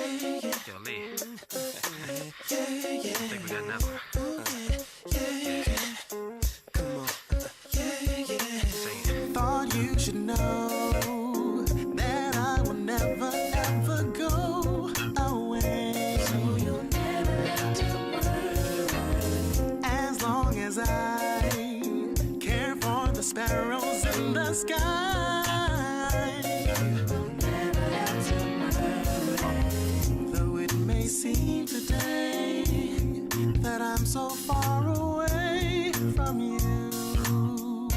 Yo, Lee. I think we got another one. Come on. Sing it. Thought you should know that I will never ever go away. So you'll never have to worry. As long as I care for the sparrows in the sky. You'll never have to worry. Though it may seem today that I'm so far away from you,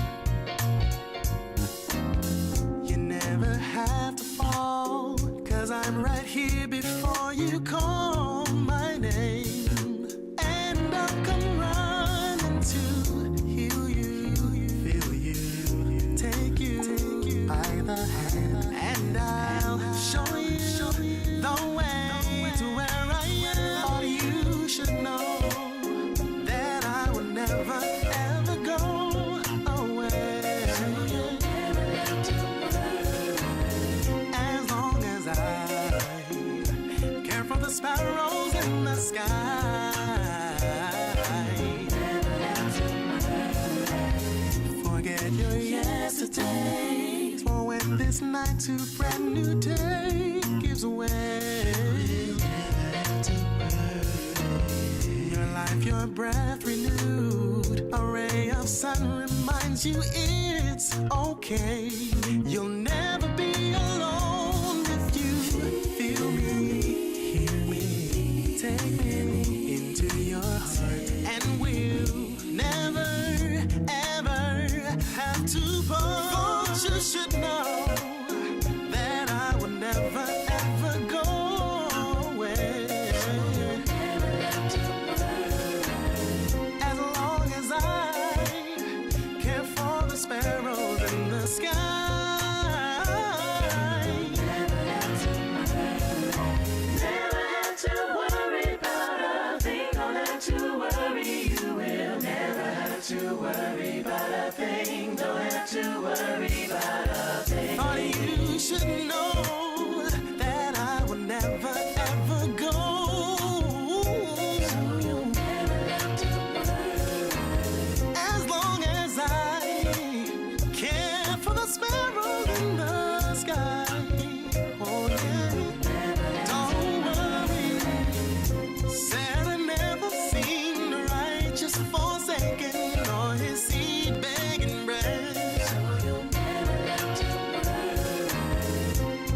you never have to fall, 'cause I'm right here before you call my name. And I'll come running to heal you, feel you, take you by the hand, and I'll show you the way to where I am. All you should know that I will never ever go away. You'll never have to worry. As long as I care for the sparrows in the sky. Never have to worry. Forget your yesterdays for when this night to brand new day gives way. Your life, your breath renewed, a ray of sun reminds you it's okay. You'll never be alone if you feel me, hear me, take me into your heart, and we'll never ever have to part. But you should know that I will never ever go away. Never have to worry. As long as I care for the sparrows in the sky. Never have to worry. Never have to worry about a thing. Don't have to worry. You will never have to worry about a thing. Don't have to worry about a thing. Thought you should know that I will never ever go. So you'll never have to worry. As long as I care for the sparrows in the sky. Oh yeah. Don't worry. Said I never seen the righteous forsaken, nor his seed begging bread. So you'll never have to worry.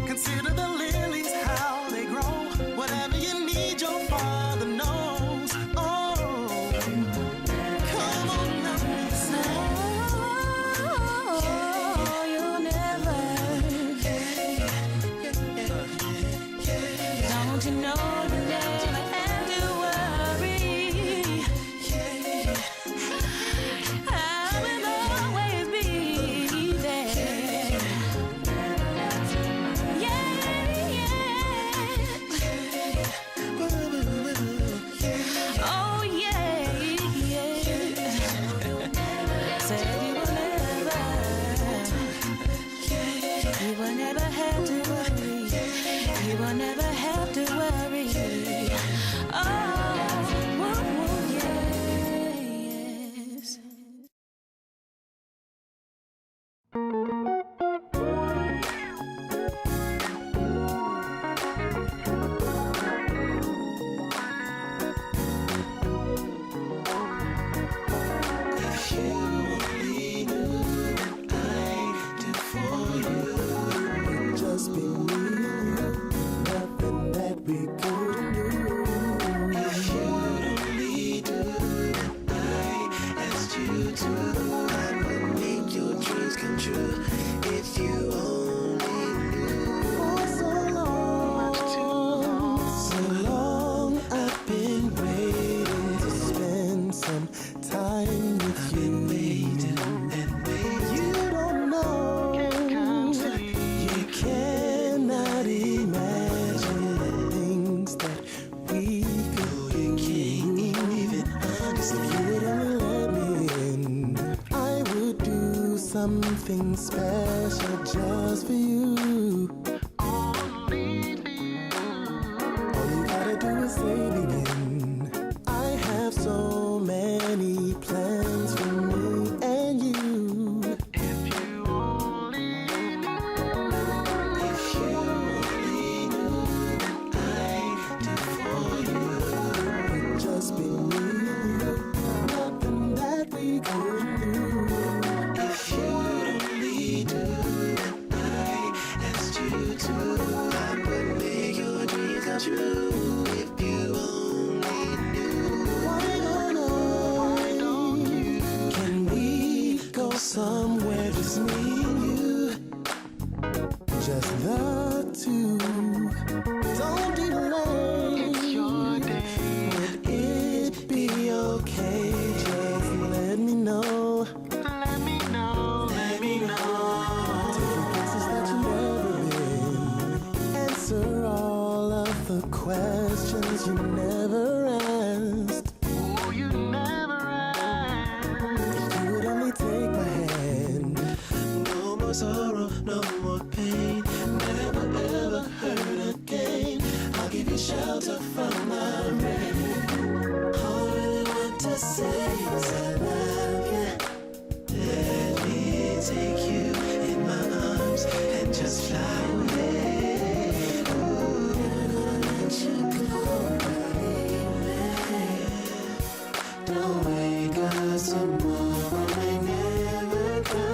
Consider the lilies, how they grow. Whatever you need, your Father knows. Oh, come on, let me say. Oh, you'll never. Don't you know you never have to worry? I will always be there. Oh yeah, said you will never have to worry. You will never have to worry. Oh, yes. If you only knew what I'd do for you, it'd just be me and you, nothing that we couldn't do. If you'd only do what I asked you to, I would make your dreams come true. If you only knew. For so long I've been waiting to spend some time with you. You don't know, you cannot imagine the things that we could do. You can't even understand. If you would only let me in, I would do something special just for you. without you. If you only knew. Why don't you? Can we go somewhere just me and you? Just the two. Don't delay. It's your day. Would it be okay? Just let me know. Let me know. Let me know. Take places that you've never been. Answer all of the questions you never asked. Oh, you never asked. If you would only take my hand. No more sorrow, no more pain. Never ever hurt again. I'll give you shelter from the rain. All I really want to say is I love you. Let me take you in my arms and just fly away. Ooh, I'm gonna let you go, baby. Don't wake up tomorrow may never come.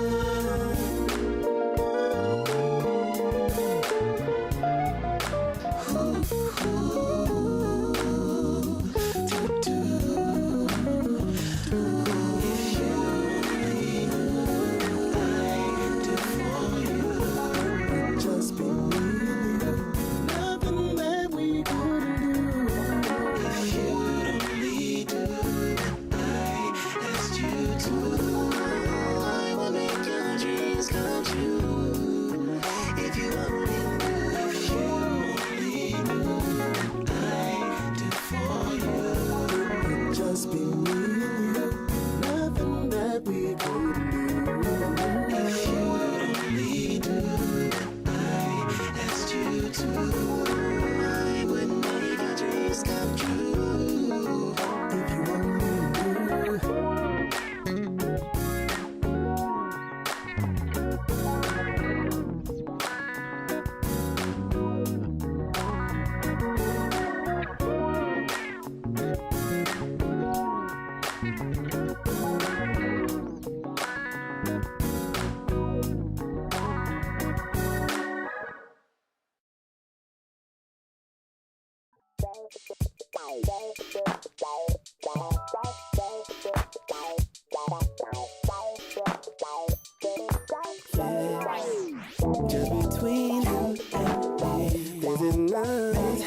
Just between you and me, this is nice.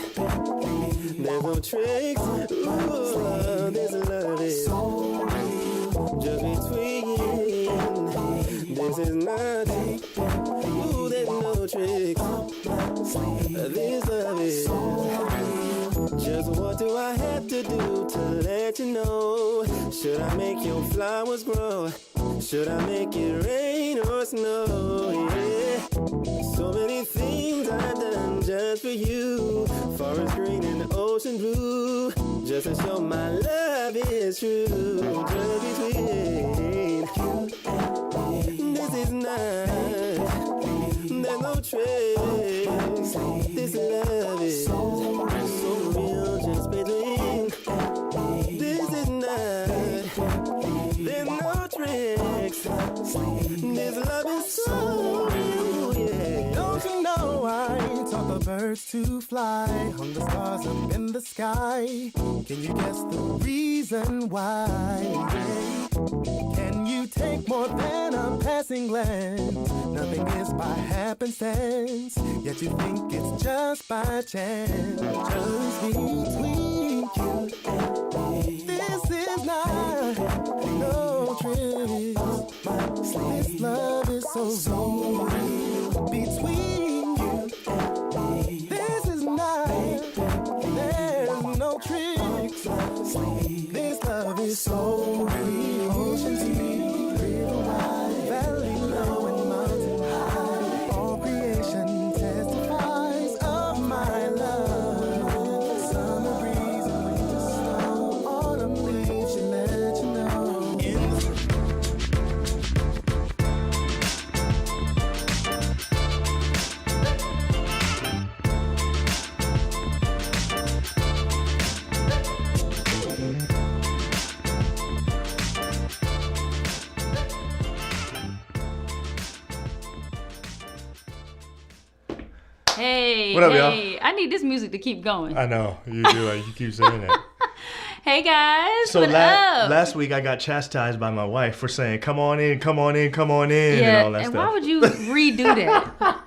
There's no tricks. Ooh, this love is so real. Just between you and me, this is nice. Ooh, there's no tricks. This love is so real. Just what do I have to do to let you know? Should I make your flowers grow? Should I make it rain or snow? Yeah. So many things I've done just for you. Forest green and ocean blue. Just to show my love is true. Just between you and me, this is nice. There's no trace. This love is so real. Just between. This is nice. There's no tricks. This love is so real, yeah. Don't you know I taught the birds to fly, hung the stars up in the sky? Can you guess the reason why? Can you take more than a passing glance? Nothing is by happenstance, yet you think it's just by chance. Just between you and me, this is not no tricks. This love is so real. Between you and me, this is not. There's no tricks. This love is so real. Ocean deep, river wide, valley low and mountain high. All creation testifies of my love. Summer breeze and winter snow, autumn leaves should let you know. In the Hey, What up, hey. I need this music to keep going. I know you do. You keep saying that. Hey guys, So what up? last week I got chastised by my wife for saying, "Come on in, come on in, come on in," Yeah, and all that and stuff. why would you redo that?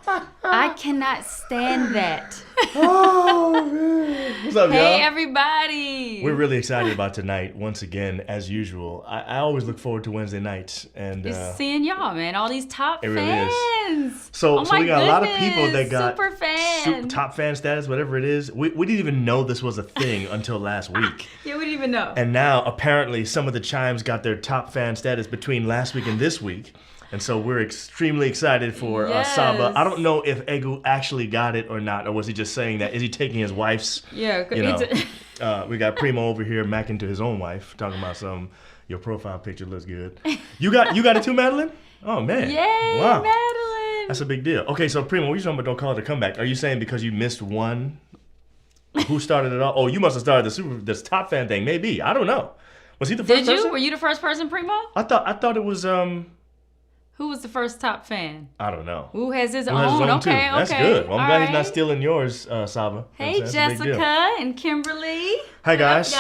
I cannot stand that. Oh man, what's up, Hey y'all? everybody. We're really excited about tonight. Once again, as usual, I always look forward to Wednesday nights, and Just seeing y'all, man. All these top it really is. fans. So Oh we my got a lot of people goodness, that got super fan. top fan status, whatever it is. We didn't even know this was a thing until last week. Yeah, we didn't even know. And now, apparently, some of the chimes got their top fan status between last week and this week. And so we're extremely excited for Saba. I don't know if Egu actually got it or not, or was he just saying that? Is he taking his wife's? Yeah, You know, we got Primo over here macking to his own wife, talking about your profile picture looks good. You got it too, Madeline? Oh, man. Yay, Wow. Madeline. That's a big deal. Okay, so Primo, what are you talking about? Don't call it a comeback. Are you saying because you missed one? Who started it all? Oh, you must have started this top fan thing. Maybe. I don't know. Was he the first Did you? person? Were you the first person, Primo? I thought it was Who was the first top fan? I don't know. Who has his Who has his own? own, Okay, too. That's okay. good. Well, I'm glad he's not Alright. stealing yours, Saba. Hey, That's a big deal. Jessica and Kimberly. Hi, What guys. up,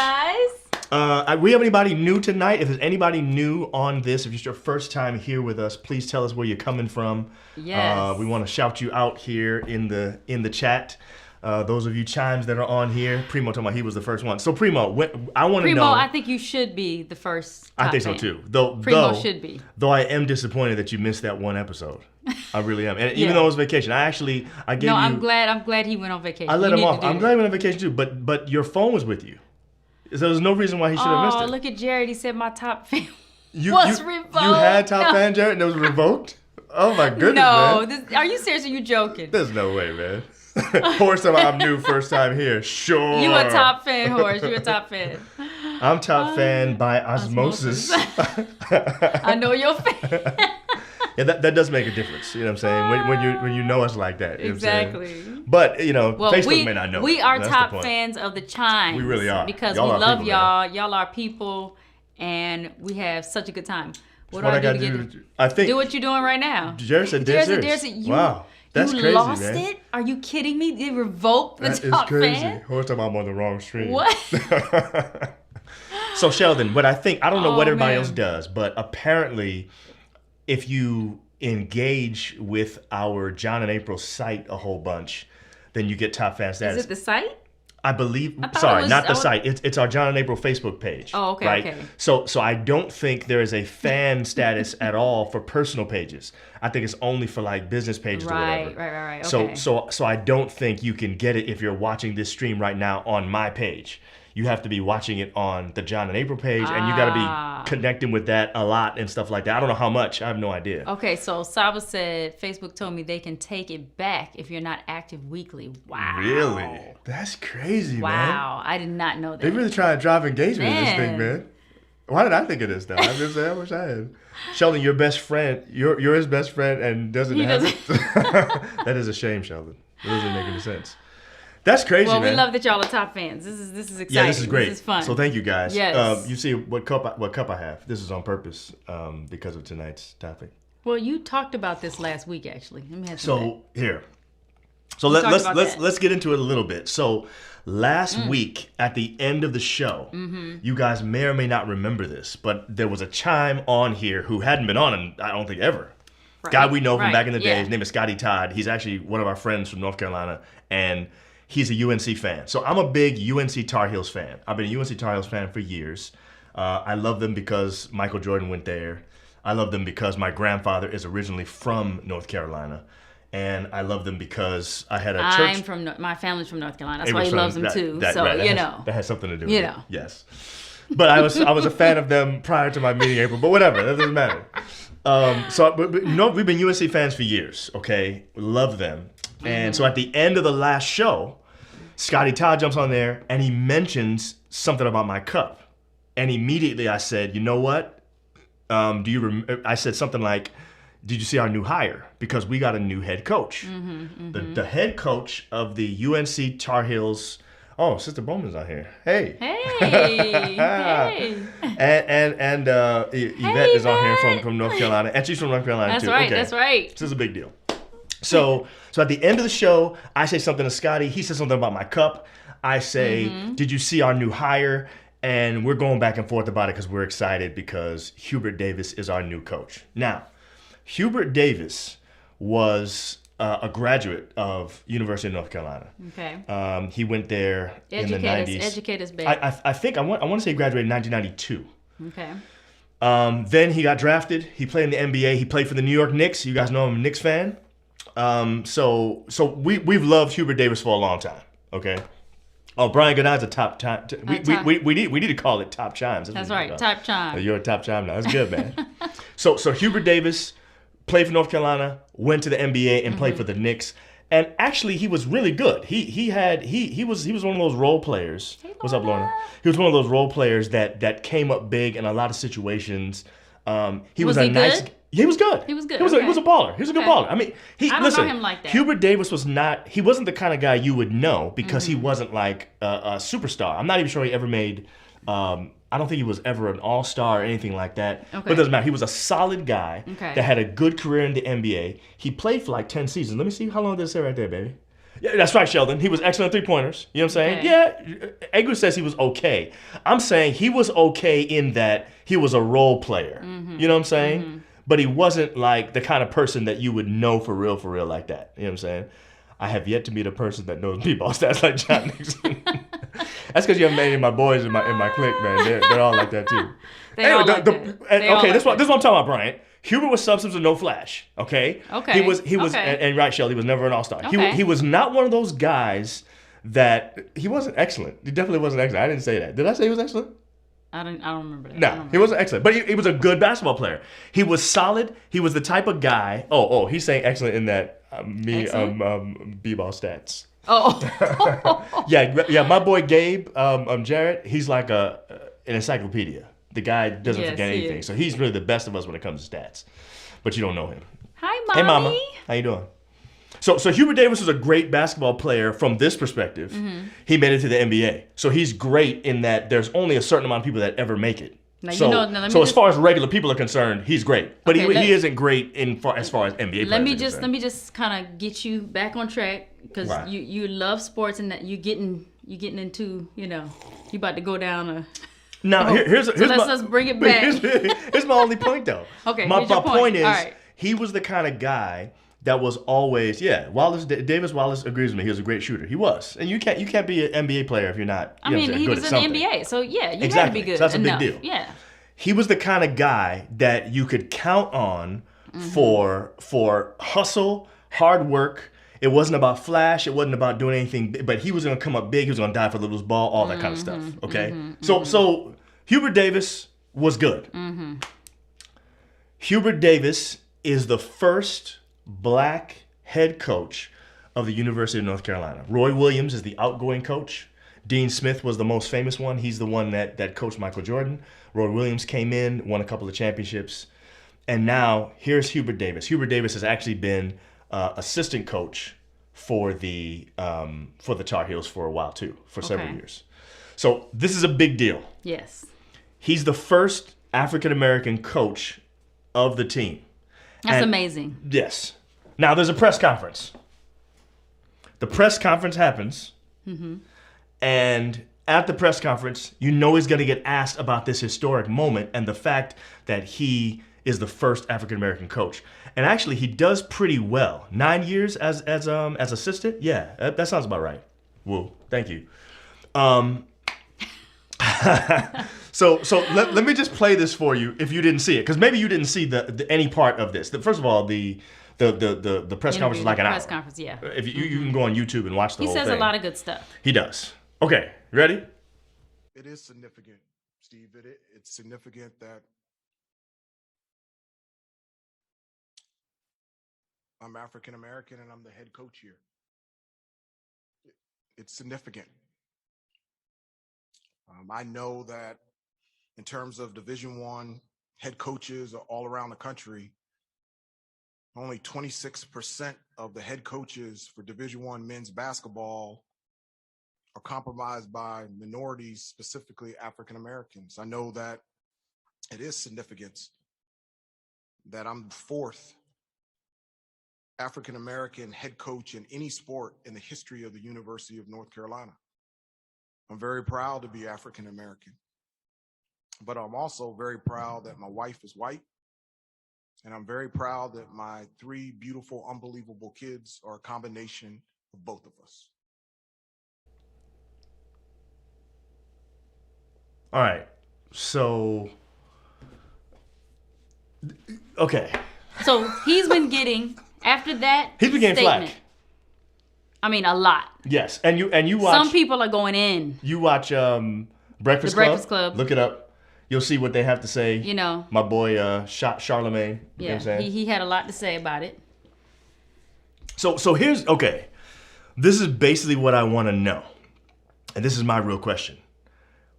guys? We have anybody new tonight? If there's anybody new on this, if it's your first time here with us, please tell us where you're coming from. Yes. We want to shout you out here in the chat. Those of you chimes that are on here, Primo talking about he was the first one. So Primo, I want to know. Primo, I think you should be the first top I think so fan. too. Though Primo should be. Though I am disappointed that you missed that one episode. I really am. And even Yeah. though it was vacation, I gave you. No, I'm glad he went on vacation. I let You him need off. to do I'm that. glad he went on vacation too. But your phone was with you. So there's no reason why he should have missed Oh, it. look at Jared. He said my top fan You was you, revoked. You had top No. fan Jared and it was revoked? Oh my goodness, No, man. are you serious or are you joking? There's no way, man. Horse, I'm new first time here. Sure. You a top fan, Horace. You a top fan. I'm top fan by osmosis. I know you're a fan. Yeah, that does make a difference. You know what I'm saying? When you know us like that. You know what I'm saying? Exactly. But, Well, Facebook may not know. we are That's the top point. fans of the chimes. We really are. Because Y'all we are love people, y'all. Y'all are people, and we have such a good time. What do What I I do got to to get do? it? I think Do what you're doing right now. Jared said dead serious. Wow. That's you crazy, lost man. it? Are you kidding me? They revoked the That is top crazy. fan? Horse time I'm on the wrong stream. What? So Sheldon, what I think, I don't know Oh, what everybody man. else does, but apparently if you engage with our John and April site a whole bunch, then you get top fan status. Is it the site? I believe, thought it sorry, was- not the I was- site. It's our John and April Facebook page. Oh, okay, right? okay. So I don't think there is a fan status at all for personal pages. I think it's only for like business pages or Right. whatever. Okay. So I don't think you can get it if you're watching this stream right now on my page. You have to be watching it on the John and April page, and you got to be connecting with that a lot and stuff like that. I don't know how much. I have no idea. Okay, so Saba said Facebook told me they can take it back if you're not active weekly. Wow. Really? That's crazy, man. Wow. I did not know that. They really try to drive engagement in this thing, Man. man. Why did I think of this though? I just say I wish I had. Sheldon, your best friend, you're his best friend and doesn't He have doesn't. it. That is a shame, Sheldon. It doesn't make any sense. That's crazy, Well, man. we love that y'all are top fans. This is exciting. Yeah, this is great. This is fun. So thank you guys. Yes. You see what cup I have. This is on purpose because of tonight's topic. Well, you talked about this last week, actually. Let me have So here. So talked let's about let's that. let's get into it a little bit. So last week at the end of the show, you guys may or may not remember this, but there was a chime on here who hadn't been on in I don't think ever. Right. Guy we know from Right. back in the day. Yeah. His name is Scotty Todd. He's actually one of our friends from North Carolina, and he's a UNC fan. So I'm a big UNC Tar Heels fan. I've been a UNC Tar Heels fan for years. I love them because Michael Jordan went there. I love them because my grandfather is originally from North Carolina. And I love them because I had a church. my family's from North Carolina. That's It why was he from loves them that- too. that- So, right, that you has- know. That has something to do with You it. know. Yes. But I was a fan of them prior to my meeting April. But whatever, that doesn't matter. But we've been UNC fans for years. Okay, we love them. And so at the end of the last show, Scotty Todd jumps on there and he mentions something about my cup. And immediately I said, you know what? I said something like, did you see our new hire? Because we got a new head coach. The head coach of the UNC Tar Heels. Oh, Sister Bowman's on here. Hey. Hey. Hey. And Yvette is on here Yvette. from North Carolina. And she's from North Carolina That's too. right. Okay. That's right. This is a big deal. So at the end of the show, I say something to Scotty. He says something about my cup. I say, "Did you see our new hire?" And we're going back and forth about it because we're excited because Hubert Davis is our new coach. Now, Hubert Davis was a graduate of University of North Carolina. Okay. He went there in the 90s. Educate us, babe. I think I want to say he graduated in 1992. Okay. Then he got drafted. He played in the NBA. He played for the New York Knicks. You guys know I'm a Knicks fan. So we've loved Hubert Davis for a long time. Okay. Oh, Brian Goodnine's a top chime. We need to call it top chimes. That's right, top chime. You're a top chime now. That's good, man. So Hubert Davis played for North Carolina, went to the NBA and played for the Knicks. And actually, he was really good. He was one of those role players. Hey, What's up, Lorna? He was one of those role players that came up big in a lot of situations. He was a nice. Good? Yeah, he was good. He was good. He was a baller. He was a good baller. I mean, I don't know him like that. Hubert Davis was not. He wasn't the kind of guy you would know because he wasn't like a superstar. I'm not even sure he ever made. I don't think he was ever an all-star or anything like that. Okay. But it doesn't matter. He was a solid guy that had a good career in the NBA. He played for like 10 seasons. Let me see how long did it say right there, baby. Yeah, that's right, Sheldon. He was excellent three-pointers. You know what I'm saying? Okay. Yeah, Edgar says he was okay. I'm saying he was okay in that he was a role player. You know what I'm saying? But he wasn't like the kind of person that you would know for real like that. You know what I'm saying? I have yet to meet a person that knows b-ball stats like John Nixon. That's because you haven't met any of my boys in my clique, man. They're all like that too. This is what I'm talking about, Bryant. Hubert was substance and no flash. Okay. Okay. He was, and right, Shelly, he was never an all-star. Okay. He was not one of those guys that he wasn't excellent. He definitely wasn't excellent. I didn't say that. Did I say he was excellent? I don't remember that. No, he wasn't excellent, but he was a good basketball player. He was solid. He was the type of guy. He's saying excellent in that b-ball stats. Oh. yeah. My boy Gabe, Jarrett, he's like an encyclopedia. The guy doesn't forget anything, so he's really the best of us when it comes to stats. But you don't know him. Hi, Mommy. Hey, Mama. How you doing? So Hubert Davis was a great basketball player from this perspective. He made it to the NBA. So he's great in that there's only a certain amount of people that ever make it. Now, as far as regular people are concerned, he's great. But he isn't great as far as NBA players Let me just kind of get you back on track because you love sports and that you're getting into, you about to go down a... Now, let's bring it back. Here's my only point, though. Okay, my here's your point is right. He was the kind of guy that was always Davis Wallace agrees with me. He was a great shooter. He was, and you can't be an NBA player if you're not. He was in the NBA, so you had to be good. So that's enough. a big deal. Yeah. He was the kind of guy that you could count on for hustle, hard work. It wasn't about flash. It wasn't about doing anything, but he was going to come up big. He was going to die for the loose ball, all that kind of stuff. Okay? So Hubert Davis was good. Hubert Davis is the first black head coach of the University of North Carolina. Roy Williams is the outgoing coach. Dean Smith was the most famous one. He's the one that coached Michael Jordan. Roy Williams came in, won a couple of championships. And now here's Hubert Davis. Hubert Davis has actually been assistant coach for the Tar Heels for a while too, for several years. So this is a big deal. Yes. He's the first African American coach of the team. That's amazing. Yes. Now there's a press conference. The press conference happens, and at the press conference, he's going to get asked about this historic moment and the fact that he is the first African American coach. And actually, he does pretty well. 9 years as assistant. Yeah, that sounds about right. Woo, thank you. So let me just play this for you if you didn't see it, because maybe you didn't see any part of this. First of all, the press conference is like an hour. Press conference, yeah. If you can go on YouTube and watch the whole thing. He says a lot of good stuff. He does. Okay, ready? It is significant, Steve. It's significant that I'm African American and I'm the head coach here. It's significant. I know that in terms of Division I head coaches all around the country, only 26% of the head coaches for Division I men's basketball are compromised by minorities, specifically African Americans. I know that it is significant that I'm the fourth African-American head coach in any sport in the history of the University of North Carolina. I'm very proud to be African-American, but I'm also very proud that my wife is white. And I'm very proud that my 3 beautiful, unbelievable kids are a combination of both of us. All right. So, okay. So he's been getting, after that He's been getting statement, flack. I mean, a lot. Yes. And you watch. Some people are going in. You watch Breakfast The Breakfast Club. Look it up. You'll see what they have to say. You know. My boy Charlemagne. Yeah. You know what I'm saying? He had a lot to say about it. So here's, okay. This is basically what I want to know. And this is my real question.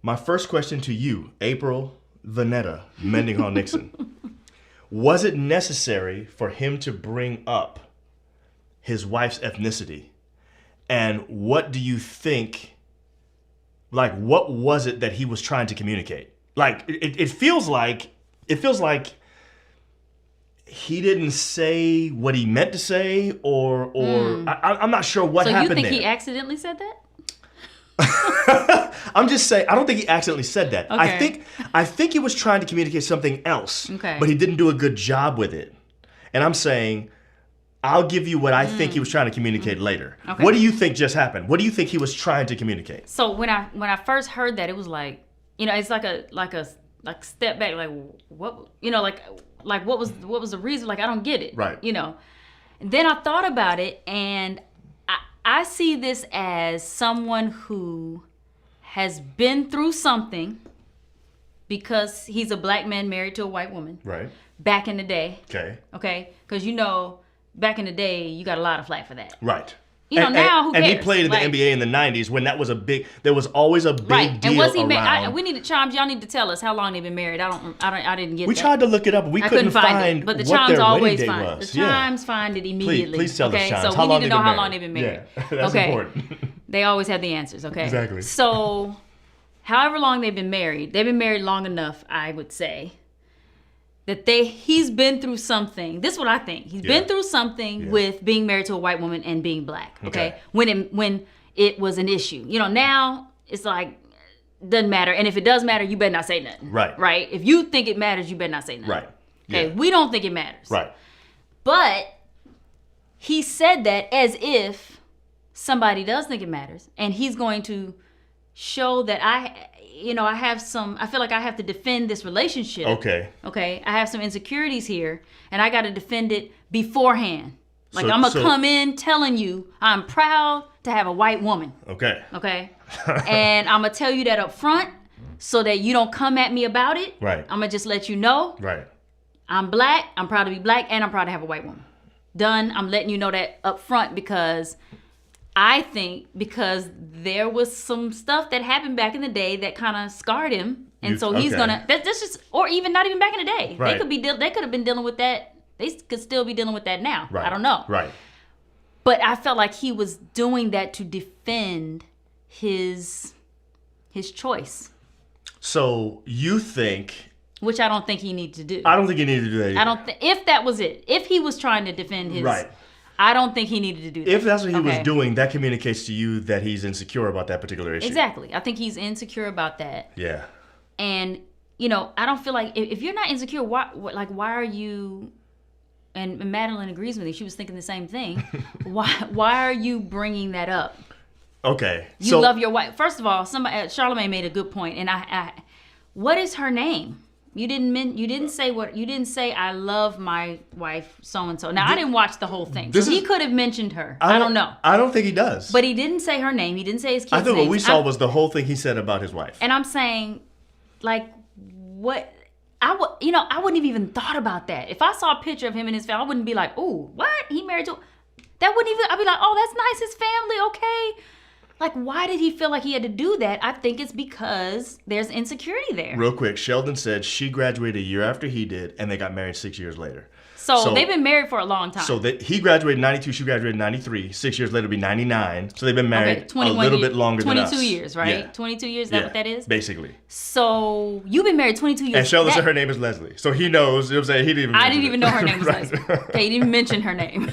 My first question to you, April Vanetta Mendenhall Nixon. Was it necessary for him to bring up his wife's ethnicity? And what do you think, like, what was it that he was trying to communicate? Like, it feels like he didn't say what he meant to say, or I'm not sure what happened there. So you think he accidentally said that? I'm just saying, I don't think he accidentally said that. Okay. I think he was trying to communicate something else, Okay. but he didn't do a good job with it. And I'm saying, I'll give you what I think he was trying to communicate later. Okay. What do you think just happened? What do you think he was trying to communicate? So when I first heard that, it was like, you know, it's like a step back, like what, you know, like what was the reason? Like, I don't get it. Right. You know. And then I thought about it, and I see this as someone who has been through something, because he's a black man married to a white woman. Right. Back in the day. Okay. Because, you know, back in the day, you got a lot of flack for that. Right. You know, now who cares? And he played in the NBA in the 90s when that was there was always a big deal and was he around. we need to Chimes, y'all need to tell us how long they've been married. I didn't get We that. tried to look it up, but we couldn't find But the what Chimes their always wedding date find was. The Chimes find it immediately. Please tell okay? us, Chimes. So How we long need to they've know been how married. long they've been married. Yeah, that's okay. important. They always have the answers, okay? Exactly. So however long they've been married long enough, I would say, that he's been through something. This is what I think. He's been through something with being married to a white woman and being black. Okay. When it was an issue. You know, now it's like, doesn't matter. And if it does matter, you better not say nothing. Right. Right. If you think it matters, you better not say nothing. Right. Okay. Yeah. We don't think it matters. Right. But he said that as if somebody does think it matters, and he's going to show that I feel like I have to defend this relationship. Okay. Okay. I have some insecurities here, and I got to defend it beforehand. Like, So- I'm going to so- come in telling you I'm proud to have a white woman. Okay. Okay. And I'm going to tell you that up front so that you don't come at me about it. Right. I'm going to just let you know. Right. I'm black. I'm proud to be black, and I'm proud to have a white woman. Done. I'm letting you know that up front, because I think there was some stuff that happened back in the day that kind of scarred him, and so he's gonna. That's just, or even not even back in the day. Right. They could have been dealing with that. They could still be dealing with that now. Right. I don't know. Right. But I felt like he was doing that to defend his choice, So you think? which I don't think he needs to do. I don't think you need to do that either. I don't think, if that was it, if he was trying to defend his, Right. I don't think he needed to do that. If that's what he was Okay. doing, that communicates to you that he's insecure about that particular issue. Exactly. I think he's insecure about that. Yeah. And, you know, I don't feel like, if you're not insecure, why are you, and Madeline agrees with me, she was thinking the same thing. Why are you bringing that up? Okay. You love your wife. First of all, Charlemagne made a good point, and I what is her name? You didn't say I love my wife so and so. Now I didn't watch the whole thing, so he could have mentioned her. I don't know, I don't think he does. but he didn't say her name. He didn't say his kid's I think what names. we saw was the whole thing he said about his wife. And I'm saying, like, what? I wouldn't have even thought about that. If I saw a picture of him and his family, I wouldn't be like, "Ooh, what? He married to?" That wouldn't even. I'd be like, "Oh, that's nice. His family, okay." Like, why did he feel like he had to do that? I think it's because there's insecurity there. Real quick, Sheldon said she graduated a year after he did, and they got married 6 years later. So they've been married for a long time. So he graduated in 92, she graduated in 93. 6 years later, it'll be 99. So they've been married a little bit longer than us. 22 years, right? Yeah. 22 years, is that what that is? Basically. So you've been married 22 years. And Sheldon said her name is Leslie. So he knows, you know what I'm saying? I didn't even know her name was Right. Leslie. Okay, he didn't even mention her name.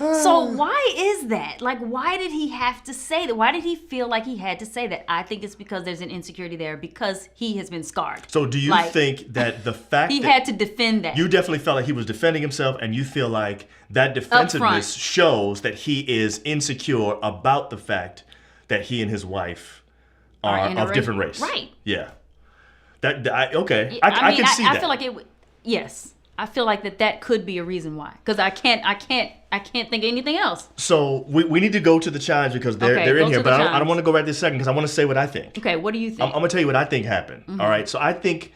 So why is that? Like, why did he have to say that? Why did he feel like he had to say that? I think it's because there's an insecurity there because he has been scarred. So do you think that the fact he that had to defend that? You definitely felt like he was defending himself, and you feel like that defensiveness shows that he is insecure about the fact that he and his wife are of different race. Right. Yeah. I can see that. I feel like yes. I feel like that could be a reason why, because I can't think of anything else. So we need to go to the challenge because they're in here, but I don't want to go right this second because I want to say what I think. Okay, what do you think? I'm gonna tell you what I think happened. Mm-hmm. All right, so I think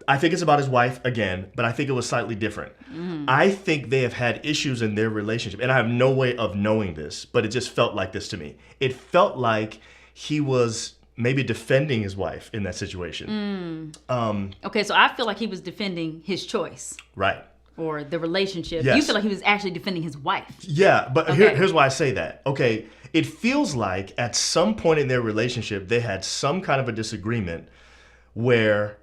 it's about his wife again, but I think it was slightly different. Mm-hmm. I think they have had issues in their relationship, and I have no way of knowing this, but it just felt like this to me. It felt like he was maybe defending his wife in that situation. Okay, so I feel like he was defending his choice. Right. Or the relationship. Yes. You feel like he was actually defending his wife. Yeah, but here's why I say that. Okay, it feels like at some point in their relationship, they had some kind of a disagreement where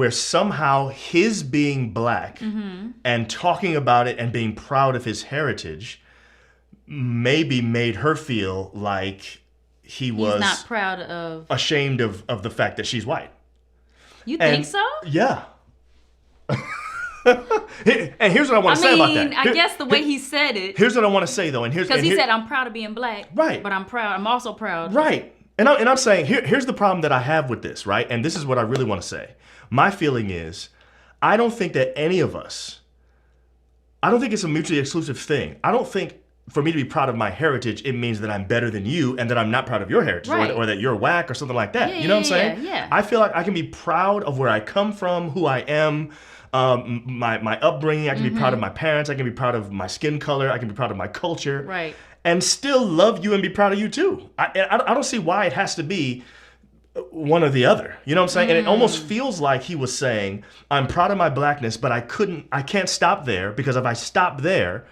somehow his being black and talking about it and being proud of his heritage maybe made her feel like he's not proud of, ashamed of the fact that she's white. You think so? Yeah. And here's what I want to say about that. I guess the way he said it. Here's what I want to say though, because he said, "I'm proud of being black." Right. But I'm also proud. Right. And I'm saying here's the problem that I have with this, right? And this is what I really want to say. My feeling is, I don't think that any of us. I don't think it's a mutually exclusive thing. I don't think for me to be proud of my heritage, it means that I'm better than you and that I'm not proud of your heritage, right, or that you're whack or something like that. You know what I'm saying? Yeah. I feel like I can be proud of where I come from, who I am, my upbringing. I can be proud of my parents. I can be proud of my skin color. I can be proud of my culture. Right. And still love you and be proud of you too. I don't see why it has to be one or the other. You know what I'm saying? And it almost feels like he was saying, I'm proud of my blackness, but I can't stop there, because if I stop there,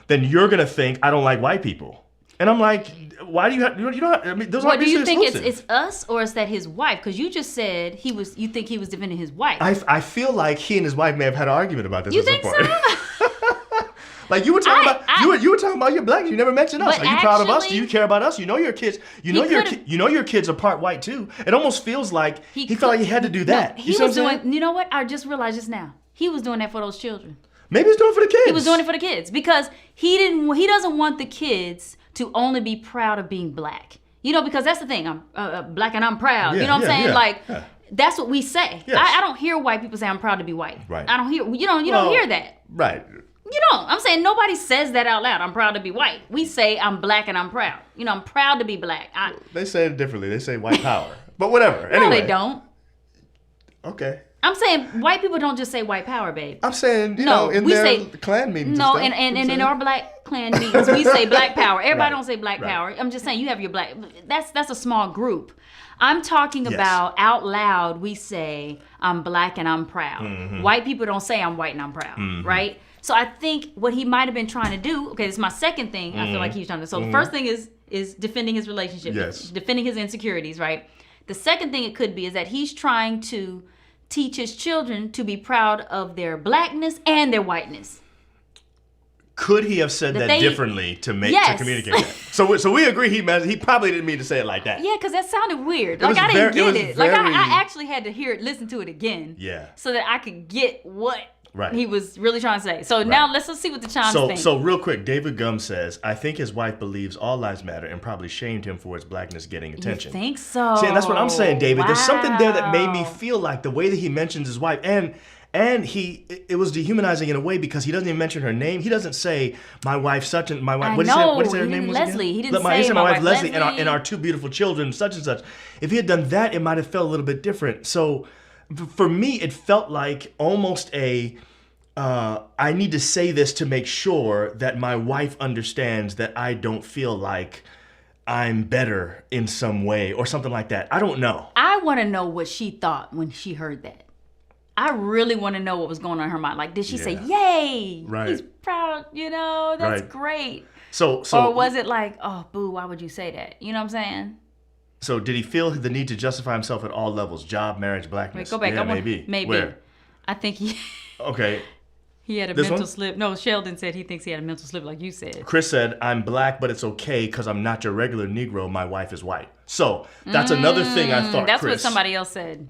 then you're going to think I don't like white people. And I'm like, why do you have, I mean, those aren't do you think exclusive. it's us, or is that his wife? Because you just said you think he was defending his wife. I feel like he and his wife may have had an argument about this. You think so? Like you were talking about, you were talking about your black. You never mentioned us. Are you proud of us? Do you care about us? You know your kids. You know your kids are part white too. It almost feels like he felt like he had to do that. No, he was doing. You know what? I just realized this now. He was doing that for those children. Maybe he's doing it for the kids. He was doing it for the kids because he doesn't want the kids to only be proud of being black. You know, because that's the thing. I'm black and I'm proud. Yeah, you know what I'm saying? Yeah. That's what we say. Yes. I don't hear white people say I'm proud to be white. Right. I don't hear. You don't hear that. Right. You don't. I'm saying nobody says that out loud. I'm proud to be white. We say I'm black and I'm proud. You know, I'm proud to be black. They say it differently. They say white power. But whatever. Anyway. No, they don't. Okay. I'm saying white people don't just say white power, babe. I'm saying, in their Klan meetings. No, and and in our black Klan meetings, we say black power. Everybody don't say black Right. power. I'm just saying you have your black. That's a small group. I'm talking Yes. about out loud. We say I'm black and I'm proud. Mm-hmm. White people don't say I'm white and I'm proud, right? So I think what he might have been trying to do. Okay, this is my second thing. I feel like he was trying to. So the first thing is defending his relationship, Yes. defending his insecurities, right? The second thing it could be is that he's trying to teach his children to be proud of their blackness and their whiteness. Could he have said that differently to communicate that? So we agree he probably didn't mean to say it like that. Yeah, because that sounded weird. was I didn't get it was it. Like very- I actually had to listen to it again. Yeah. So that I could get what Right. he was really trying to say. So now let's see what the chimes think. So real quick, David Gum says, I think his wife believes all lives matter and probably shamed him for his blackness getting attention. You think so? See, and that's what I'm saying, David. There's something there that made me Wow. feel like the way that he mentions his wife, and it was dehumanizing in a way because he doesn't even mention her name. He doesn't say my wife such and my wife. I What know. did he say her He name didn't was Leslie. again? He didn't He say said my my wife wife Leslie Leslie. and our two beautiful children, such and such. If he had done that, it might have felt a little bit different. So for me, it felt like almost I need to say this to make sure that my wife understands that I don't feel like I'm better in some way or something like that. I don't know. I want to know what she thought when she heard that. I really want to know what was going on in her mind. Like, did she say, "Yay, Right. he's proud, that's Right. great"? So Or was it like, "Oh, boo, why would you say that?" You know what I'm saying? So did he feel the need to justify himself at all levels? Job, marriage, blackness? Wait, go back. Yeah, I want, maybe. Where? I think he Okay. he had a This mental one? slip. No, Sheldon said he thinks he had a mental slip, like you said. Chris said, I'm black, but it's okay because I'm not your regular Negro. My wife is white. So that's another thing I thought, That's Chris. what somebody else said.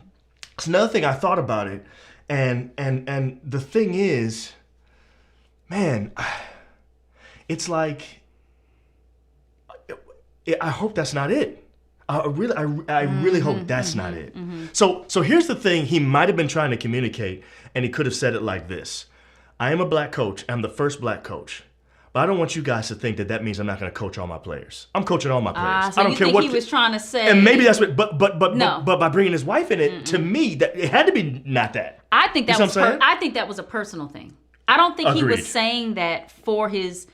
It's another thing I thought about it. And the thing is, man, it's like, I hope that's not it. I really hope that's not it. So here's the thing he might have been trying to communicate, and he could have said it like this. I am a black coach. I'm the first black coach. But I don't want you guys to think that means I'm not going to coach all my players. I'm coaching all my players. So I don't you care think what he was trying to say. And maybe that's what, but No. by bringing his wife in it, to me, that it had to be not that. I think that You was see what I'm saying? I think that was a personal thing. I don't think he Agreed. was saying that for his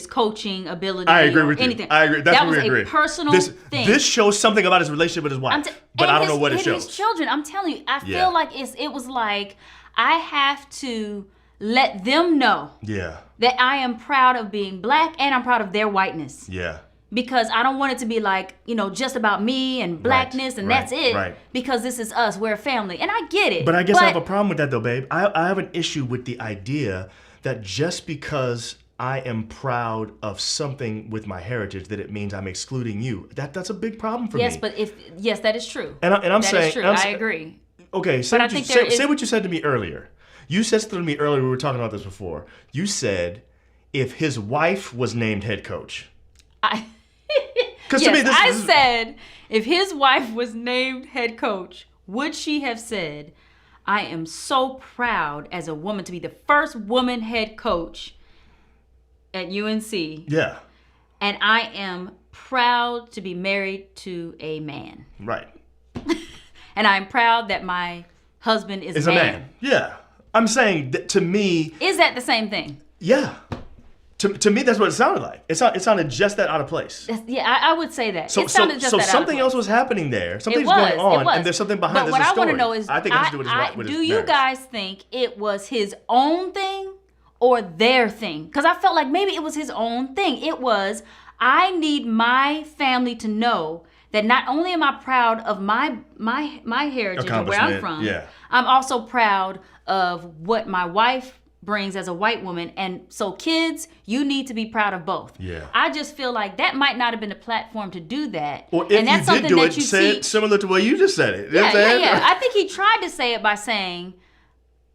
coaching ability. I agree or with you. anything. I agree. That's that what was we agree. a personal thing. This shows something about his relationship with his wife, but I don't know what it and shows. his children. I'm telling you, I Yeah. feel like it was like I have to let them know Yeah, that I am proud of being black and I'm proud of their whiteness. yeah. Because I don't want it to be like, just about me and blackness and right, that's it. right. Because this is us, we're a family. And I get it. But I guess I have a problem with that though, babe. I have an issue with the idea that just because I am proud of something with my heritage that it means I'm excluding you. That's a big problem for Yes, me. but yes, that is true. And I'm That saying, is true. and I'm I sa- agree. Okay, But I think there say is- what you said to me earlier. You said something to me earlier. We were talking about this before. You said if his wife was named head coach. Because Yes, to me, this I is said if his wife was named head coach, would she have said, "I am so proud as a woman to be the first woman head coach at UNC, yeah, and I am proud to be married to a man, right. and I'm proud that my husband is Is a man. Yeah, I'm saying that to me. Is that the same thing? Yeah. To me, that's what it sounded like. It sounded just that out of place. Yeah, I would say that. So It sounded just that out of something place. else was happening there. Something's It was, going on, it was. and there's something behind but this what I story. want to know is, I think it has to do with his wife. With do his you marriage. guys think it was his own thing or their thing? Because I felt like maybe it was his own thing. It was, I need my family to know that not only am I proud of my heritage and where I'm Accomplishment, from, yeah. I'm also proud of what my wife brings as a white woman. And so kids, you need to be proud of both. Yeah. I just feel like that might not have been the platform to do that. Or if and that's you did something do that it, you say it teach. similar to what you just said it. You know what I'm saying? Yeah. I think he tried to say it by saying,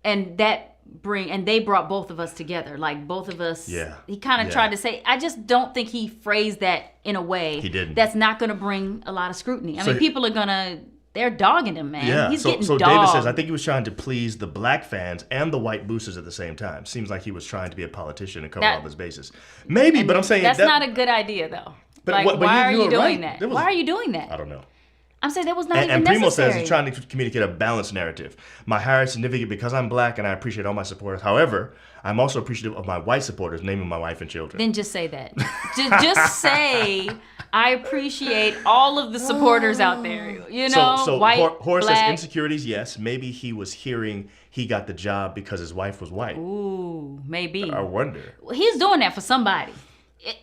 and they brought both of us together. Like both of us. Yeah. He kind of Yeah. tried to say. I just don't think he phrased that in a way. He didn't. That's not going to bring a lot of scrutiny. I So mean, people are gonna. They're dogging him, man. Yeah, He's so getting David dogged. says, I think he was trying to please the black fans and the white boosters at the same time. Seems like he was trying to be a politician and cover That- all of his bases. Maybe, but I'm saying that's that, not a good idea, though. But Like, what- but why are you you were doing right. that? There was- Why are you doing that? I don't know. I'm saying that was not And even Primo necessary. says he's trying to communicate a balanced narrative. My hire is significant because I'm black and I appreciate all my supporters. However, I'm also appreciative of my white supporters, naming my wife and children. Then just say that. just say, I appreciate all of the supporters out there. You know, so white, Horace black. says insecurities, yes. Maybe he was hearing he got the job because his wife was white. Ooh, maybe. I wonder. He's doing that for somebody.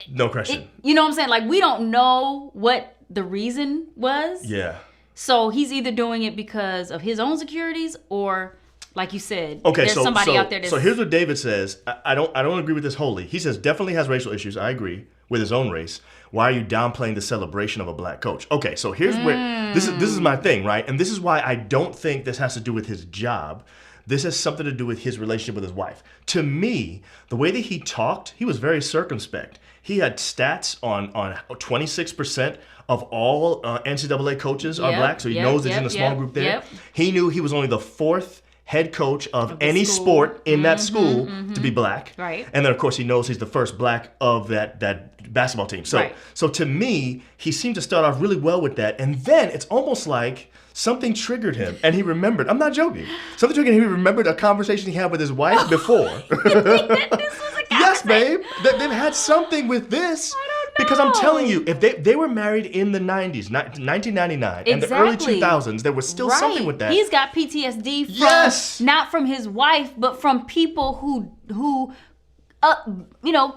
No question. You know what I'm saying? Like, we don't know what the reason was. Yeah. So he's either doing it because of his own securities or, like you said, Okay, there's so somebody out there that's... so here's what David says. I don't agree with this wholly. He says definitely has racial issues. I agree with his own race. Why are you downplaying the celebration of a black coach? Okay, so here's where this is my thing, right? And this is why I don't think this has to do with his job. This has something to do with his relationship with his wife. To me, the way that he talked, he was very circumspect. He had stats on 26% of all NCAA coaches are Yep, black, so he yep, knows that he's yep, in a small yep, group there. yep. He knew he was only the fourth head coach of the any school. sport in that school to be black. Right. And then, of course, he knows he's the first black of that basketball team. So, Right. so to me, he seemed to start off really well with that. And then it's almost like something triggered him and he remembered. I'm not joking. Something triggered him. He remembered a conversation he had with his wife before. This was a Yes, babe. They've had something with this. Because I'm telling you, if they were married in the 90s, 1999, and the early 2000s, there was still something with that. He's got PTSD from not from his wife, but from people who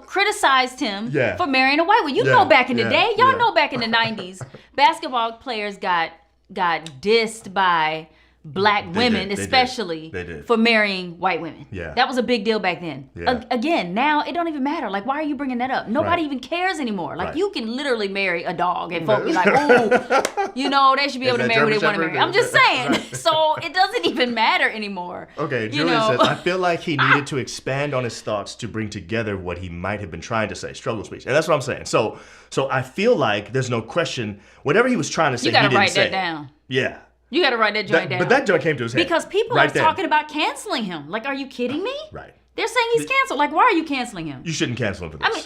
criticized him for marrying a white woman. You know, back in the day, y'all know back in the 90s, basketball players got dissed by black women, especially for marrying white women. Yeah. That was a big deal back then. Yeah. Again, now it don't even matter. Like, why are you bringing that up? Nobody even cares anymore. Like, you can literally marry a dog and folk be like, oh, they should be able to marry who they want to marry. I'm just saying. So it doesn't even matter anymore. Okay, Julian says, I feel like he needed to expand on his thoughts to bring together what he might have been trying to say. Struggle speech. And that's what I'm saying. So I feel like there's no question, whatever he was trying to say, you gotta he didn't write say. that down. Yeah. You got to write that joint down. But that joint came to his head. Because people are talking about canceling him. Like, are you kidding me? Right. They're saying he's canceled. Like, why are you canceling him? You shouldn't cancel him for this. I mean,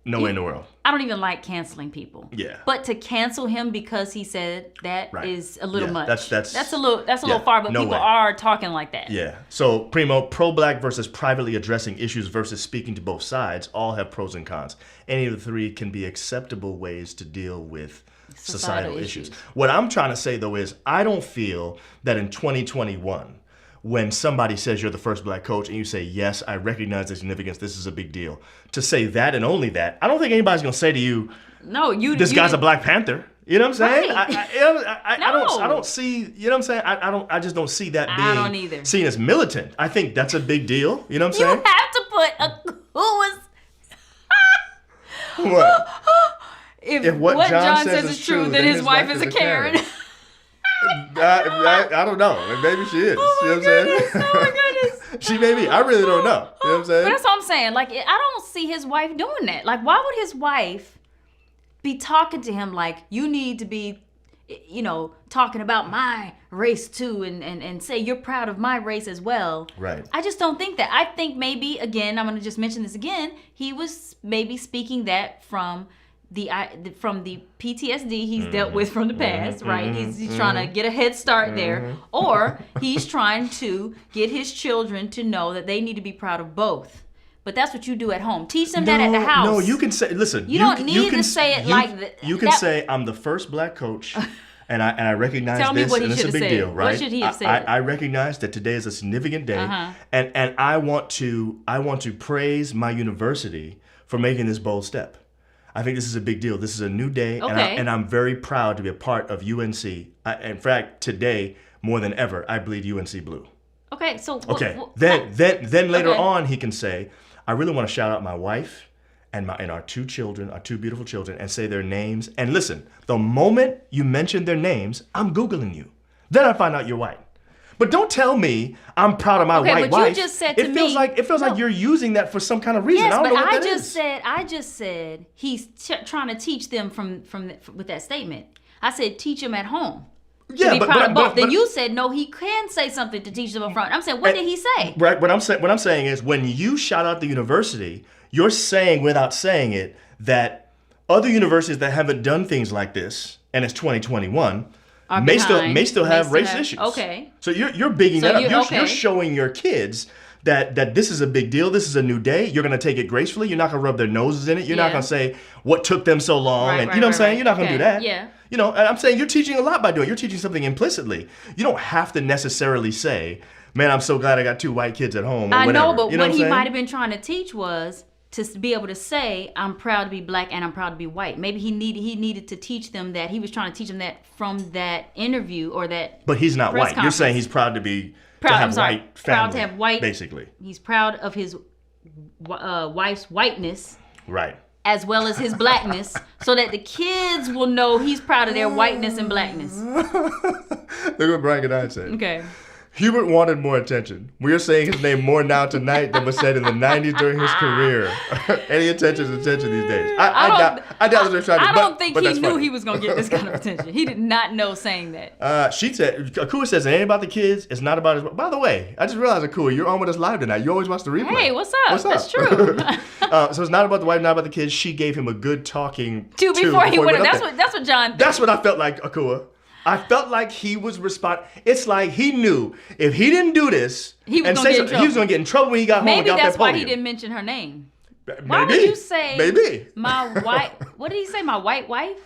no way in the world. I don't even like canceling people. Yeah. But to cancel him because he said that is a little much. That's a little far, but people are talking like that. Yeah. So, Primo, pro-black versus privately addressing issues versus speaking to both sides all have pros and cons. Any of the three can be acceptable ways to deal with societal issues. What I'm trying to say, though, is I don't feel that in 2021, when somebody says you're the first black coach and you say, yes, I recognize the significance, this is a big deal, to say that and only that, I don't think anybody's going to say to you, this guy's a Black Panther. You know what I'm saying? Right. I don't see, you know what I'm saying? I just don't see that being seen as militant. I think that's a big deal. You know what I'm saying? You have to put a who was... What? If what John says is true, then his wife is a Karen. I don't know. Maybe she is. Oh, you know what I'm saying? Oh my goodness. She may be. I really don't know. You know what I'm saying? But that's what I'm saying. Like, I don't see his wife doing that. Like, why would his wife be talking to him like, you need to be, talking about my race too and say you're proud of my race as well. Right. I just don't think that. I think maybe, again, I'm going to just mention this again, he was maybe speaking that from the PTSD he's dealt with from the past, right? He's trying to get a head start there, or he's trying to get his children to know that they need to be proud of both. But that's what you do at home. Teach them that at the house. No, you can say, listen. You don't need to say it like that. You can say, I'm the first black coach, and I recognize this, and it's a big deal, right? What should he have said? I recognize that today is a significant day, and I want to praise my university for making this bold step. I think this is a big deal. This is a new day, and I'm very proud to be a part of UNC. In fact, today, more than ever, I bleed UNC blue. Okay, so... Then later on, he can say, I really want to shout out my wife and our two children, our two beautiful children, and say their names. And listen, the moment you mention their names, I'm Googling you. Then I find out you're white. But don't tell me I'm proud of my white wife. You just said to me, it feels like you're using that for some kind of reason. Yes, I don't know what that is. I just said he's trying to teach them with that statement. I said teach them at home. Yeah, but then you said no. He can say something to teach them up front. I'm saying, what did he say? Right. What I'm saying is, when you shout out the university, you're saying without saying it that other universities that haven't done things like this, and it's 2021. May still have race issues. Okay. So you're bigging that up. You're showing your kids that this is a big deal. This is a new day. You're going to take it gracefully. You're not going to rub their noses in it. You're not going to say what took them so long. You know what I'm saying? You're not going to do that. Yeah. And I'm saying you're teaching a lot by doing it. You're teaching something implicitly. You don't have to necessarily say, man, I'm so glad I got two white kids at home. Or I whatever. know, but what he might have been trying to teach was to be able to say, I'm proud to be black and I'm proud to be white. Maybe he needed to teach them that. He was trying to teach them that from that interview or that. But he's not white. You're saying he's proud to be white family. Proud to have white. Basically, he's proud of his wife's whiteness. Right. As well as his blackness, so that the kids will know he's proud of their whiteness and blackness. Look what Brian Goodine said. Okay. Hubert wanted more attention. We are saying his name more now tonight than was said in the 90s during his career. Any attention is attention these days. I doubt they're trying to. I don't think he knew he was going to get this kind of attention. He did not know saying that. She said, Akua says, it ain't about the kids. It's not about his. By the way, I just realized, Akua, you're on with us live tonight. You always watch the replay. Hey, what's up? That's true. So it's not about the wife, not about the kids. She gave him a good talking to before he went. That's what John thinks. That's what I felt like, Akua. I felt like he was It's like he knew if he didn't do this he was going to get in trouble when he got home and got that podium. Maybe that's why he didn't mention her name. Why would you say Maybe. my white? What did he say? My white wife?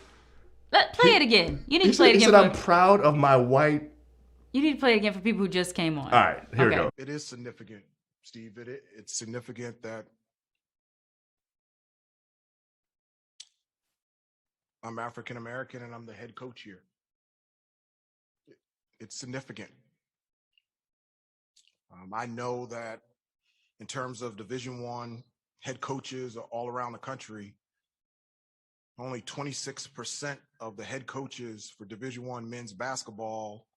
Play it again. You need to play it He again. said, I'm proud of my white. You need to play it again for people who just came on. All right, here we go. It is significant, Steve. It's significant that I'm African American and I'm the head coach here. It's significant. I know that in terms of Division I head coaches all around the country, only 26% of the head coaches for Division I men's basketball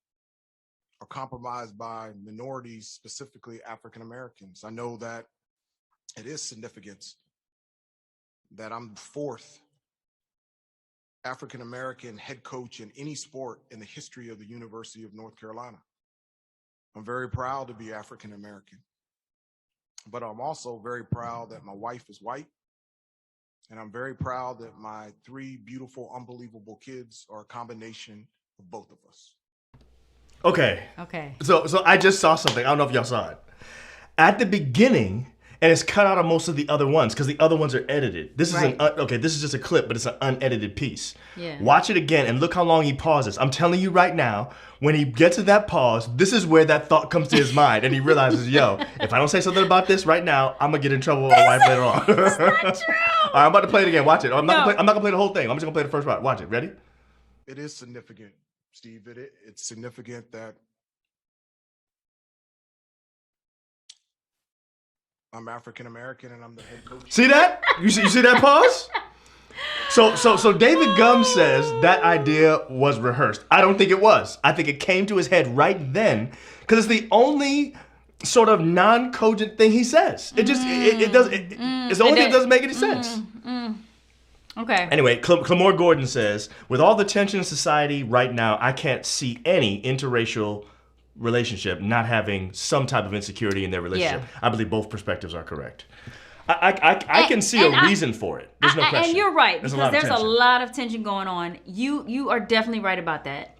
are compromised by minorities, specifically African Americans. I know that it is significant that I'm the fourth African American head coach in any sport in the history of the University of North Carolina. I'm very proud to be African American, but I'm also very proud that my wife is white, and I'm very proud that my 3 beautiful, unbelievable kids are a combination of both of us. Okay. Okay. So I just saw something. I don't know if y'all saw it. At the beginning, and it's cut out of most of the other ones because the other ones are edited. This is this is just a clip, but it's an unedited piece. Yeah. Watch it again and look how long he pauses. I'm telling you right now, when he gets to that pause, this is where that thought comes to his mind, and he realizes, yo, if I don't say something about this right now, I'm gonna get in trouble with my wife later on. That's not true. All right, I'm about to play it again. Watch it. I'm not gonna play the whole thing. I'm just gonna play the first part. Watch it. Ready? It is significant, Steve. It's significant that I'm African American and I'm the head coach. See that? You see that pause? So David Gum says that idea was rehearsed. I don't think it was. I think it came to his head right then because it's the only sort of non-cogent thing he says. It's the only thing that doesn't make any sense. Okay. Anyway, Clamore Gordon says, with all the tension in society right now, I can't see any interracial relationship not having some type of insecurity in their relationship. Yeah. I believe both perspectives are correct. I can see a reason for it. There's no question. And you're right, because there's a tension. lot of tension going on. You are definitely right about that.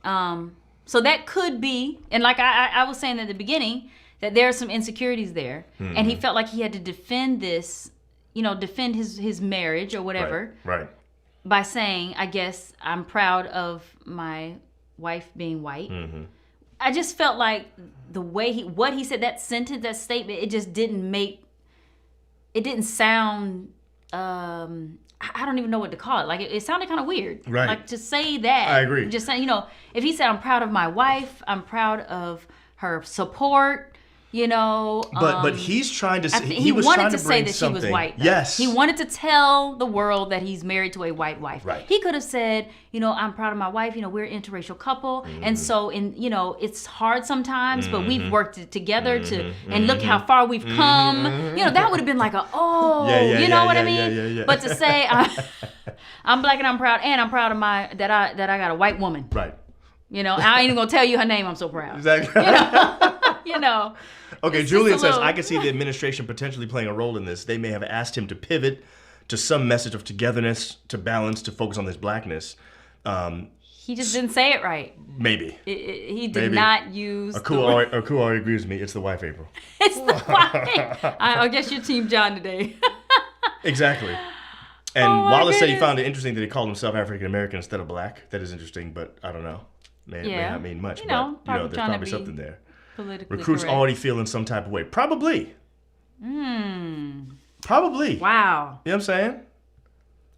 So that could be, and like I was saying at the beginning, that there are some insecurities there. Mm-hmm. And he felt like he had to defend this, defend his marriage or whatever. Right. By saying, I guess, I'm proud of my wife being white. Mm-hmm. I just felt like the way what he said, that sentence, that statement, it just didn't sound, I don't even know what to call it. Like, it sounded kind of weird. Right. Like, to say that. I agree. Just saying, if he said, I'm proud of my wife, I'm proud of her support, But he's trying to say, he was wanted trying to to say bring that something. she was white. Though. Yes. He wanted to tell the world that he's married to a white wife. Right. He could have said, I'm proud of my wife. We're an interracial couple. Mm-hmm. And so, it's hard sometimes, but we've worked it together and look how far we've come. That would have been like you know what I mean? Yeah. But to say, I'm black and I'm proud of that I got a white woman. Right. I ain't even gonna tell you her name. I'm so proud. Exactly. Okay, It's Julian just a says, little- I can see the administration potentially playing a role in this. They may have asked him to pivot to some message of togetherness, to balance, to focus on his blackness. He just didn't say it right. Maybe. He did not use Aku already agrees with me. It's the wife, April. It's the wife. I guess you're Team John today. Exactly. And Oh my Wallace said he goodness. found it interesting that he called himself African American instead of black. That is interesting, but I don't know. May not mean much. Probably but there's trying to probably be something there. Politically Recruits correct. already feeling some type of way. Probably. Probably. Wow. You know what I'm saying?